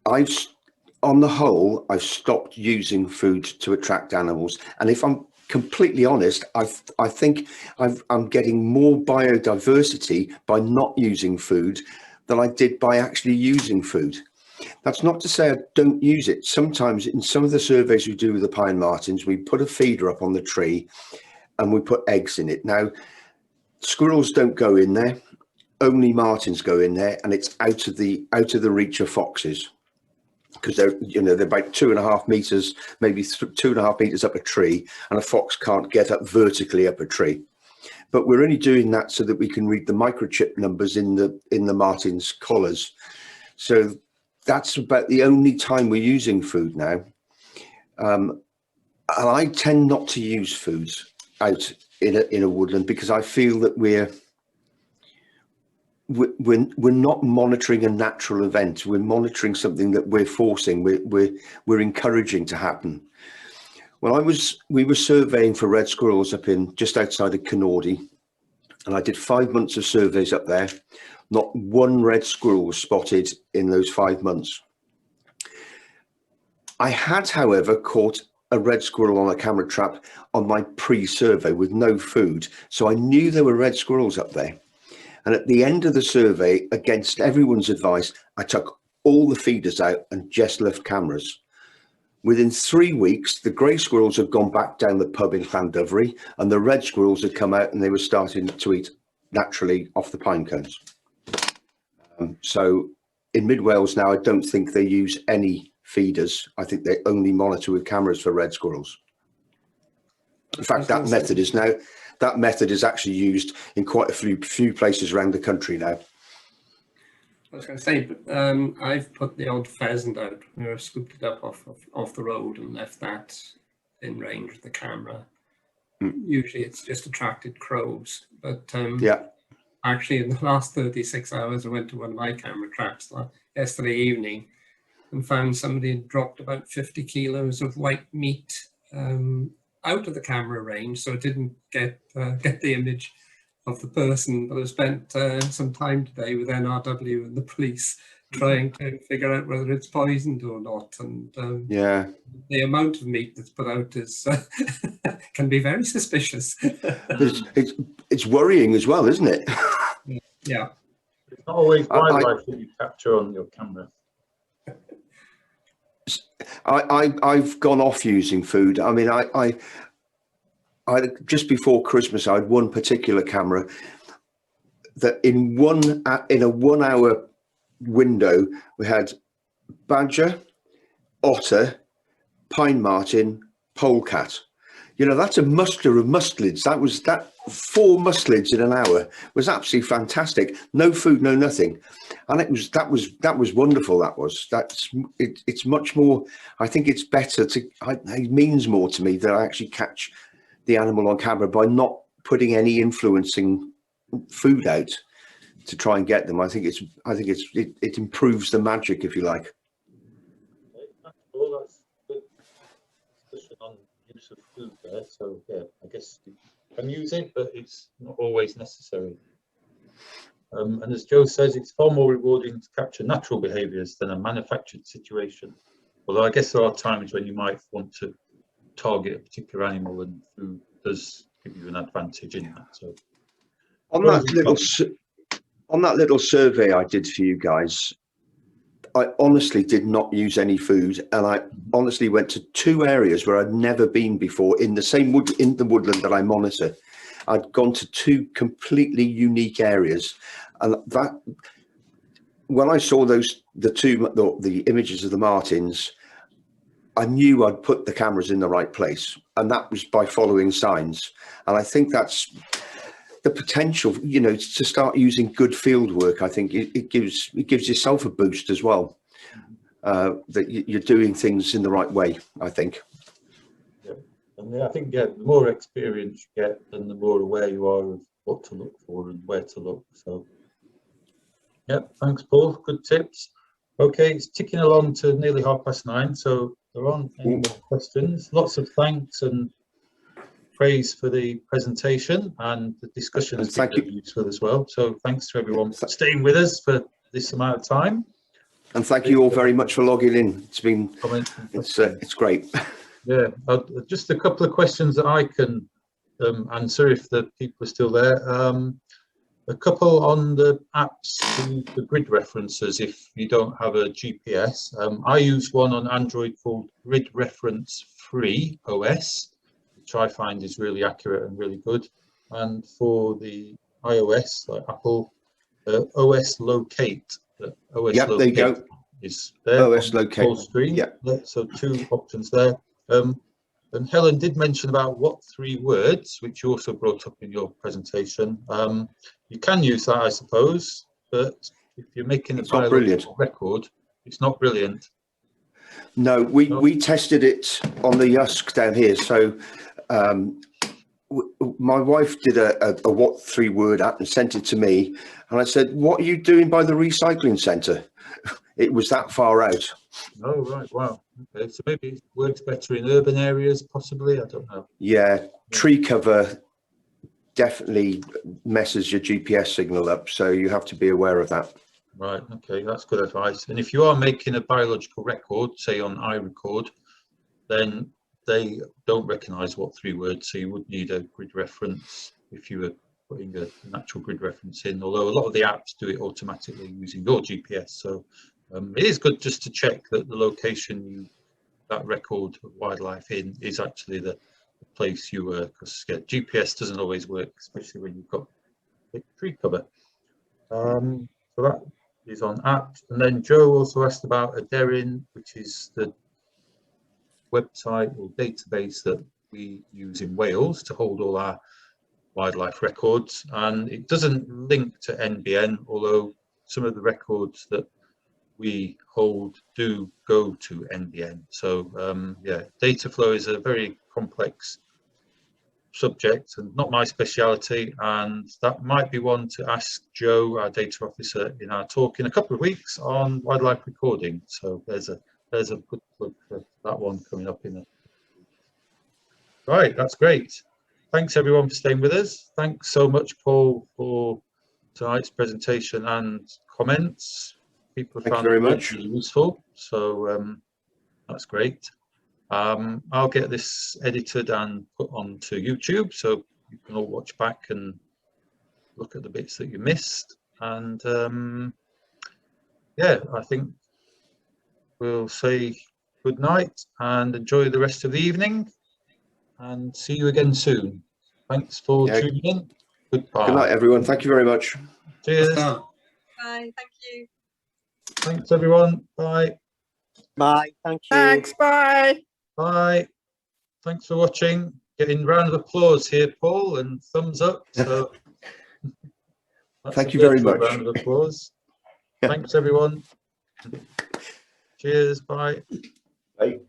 On the whole, I've stopped using food to attract animals. And if I'm completely honest, I think I'm getting more biodiversity by not using food than I did by actually using food. That's not to say I don't use it. Sometimes in some of the surveys we do with the pine martins, we put a feeder up on the tree and we put eggs in it. Now, squirrels don't go in there, only martins go in there, and it's out of the reach of foxes, because they're about 2.5 meters, maybe 2.5 meters up a tree, and a fox can't get up vertically up a tree. But we're only doing that so that we can read the microchip numbers in the martins' collars. So that's about the only time we're using food now. And I tend not to use foods out in a woodland because I feel that we're not monitoring a natural event. We're monitoring something that we're forcing, we're encouraging to happen. Well, we were surveying for red squirrels up in just outside of Canardy, and I did 5 months of surveys up there. Not one red squirrel was spotted in those 5 months. I had, however, caught a red squirrel on a camera trap on my pre-survey with no food, so I knew there were red squirrels up there. And at the end of the survey, against everyone's advice, I took all the feeders out and just left cameras. Within 3 weeks, the grey squirrels had gone back down the pub in Llandovery, and the red squirrels had come out and they were starting to eat naturally off the pine cones. So in Mid Wales now, I don't think they use any feeders. I think they only monitor with cameras for red squirrels. In fact, that method is actually used in quite a few places around the country now. I was going to say, I've put the odd pheasant out, scooped it up off the road and left that in range of the camera. Usually it's just attracted crows, but yeah. Actually in the last 36 hours, I went to one of my camera traps yesterday evening, and found somebody had dropped about 50 kilos of white meat out of the camera range, so it didn't get the image of the person. But I spent some time today with NRW and the police trying to figure out whether it's poisoned or not. And Yeah. the amount of meat that's put out is can be very suspicious. It's worrying as well, isn't it? Yeah. It's not always wildlife that you capture on your camera. I've gone off using food. I mean, I just before Christmas, I had one particular camera that in a 1 hour window, we had badger, otter, pine marten, polecat. You know, that's a muster of mustelids. That 4 mustelids in an hour was absolutely fantastic. No food, no nothing, and that was wonderful. It's much more. I think it's better it means more to me that I actually catch the animal on camera by not putting any influencing food out to try and get them. I think it improves the magic, if you like. Well, that's good discussion on use of food there. So yeah, I guess you can use it, but it's not always necessary. And as Joe says, it's far more rewarding to capture natural behaviours than a manufactured situation. Although I guess there are times when you might want to target a particular animal, and food does give you an advantage in that. So on that little survey I did for you guys, I honestly did not use any food, and I honestly went to 2 areas where I'd never been before in the woodland that I monitor. I'd gone to 2 completely unique areas, and that when I saw the images of the martins, I knew I'd put the cameras in the right place, and that was by following signs. And I think that's the potential, you know, to start using good field work. I think it gives yourself a boost as well, that you're doing things in the right way, I think. yeah, and I think the more experience you get, then the more aware you are of what to look for and where to look. So yeah, thanks Paul, good tips. Okay, it's ticking along to nearly 9:30, so there aren't any more questions. Lots of thanks and praise for the presentation, and the discussion has been really useful as well. So thanks to everyone for staying with us for this amount of time. And thank you all very much for logging in. It's great. Yeah, just a couple of questions that I can answer if the people are still there. A couple on the apps, the grid references, if you don't have a GPS. I use one on Android called Grid Reference Free OS, which I find is really accurate and really good. And for the iOS, like Apple, OS Locate. OS Locate, there you go. Is there. OS Locate. Full screen. Yeah. So 2 options there. And Helen did mention about what 3 words, which you also brought up in your presentation. You can use that, I suppose, but if you're making a biological record, it's not brilliant. No, we tested it on the Yusk down here. So my wife did a what 3 word app and sent it to me, and I said, "What are you doing by the recycling centre?" It was that far out. Oh right, wow. Okay, so maybe it works better in urban areas, possibly. I don't know. Yeah, tree cover definitely messes your GPS signal up, so you have to be aware of that. Right, okay, that's good advice. And if you are making a biological record, say on iRecord, then they don't recognise what 3 words, so you would need a grid reference if you were putting an actual grid reference in, although a lot of the apps do it automatically using your GPS. So it is good just to check that the location that record of wildlife in is actually the place you were, because GPS doesn't always work, especially when you've got tree cover. So that is on apps. And then Joe also asked about Aderin, which is the website or database that we use in Wales to hold all our wildlife records, and it doesn't link to NBN, although some of the records that we hold do go to NBN. So yeah, data flow is a very complex subject and not my speciality, and that might be one to ask Joe, our data officer, in our talk in a couple of weeks on wildlife recording. So there's a good plug for that one coming up in a... Right, that's great. Thanks everyone for staying with us. Thanks so much, Paul, for tonight's presentation and comments. People Thank you found very it much. really useful, so that's great. I'll get this edited and put onto YouTube, so you can all watch back and look at the bits that you missed. And yeah, I think we'll say good night and enjoy the rest of the evening, and see you again soon. Thanks for tuning in. Goodbye. Good night, everyone. Thank you very much. Cheers. Bye. Thank you. Thanks, everyone. Bye. Bye. Thank you. Thanks. Bye. Bye. Thanks for watching. Getting round of applause here, Paul, and thumbs up. So thank you very virtual much. round of applause. Thanks, everyone. Cheers. Bye. Bye.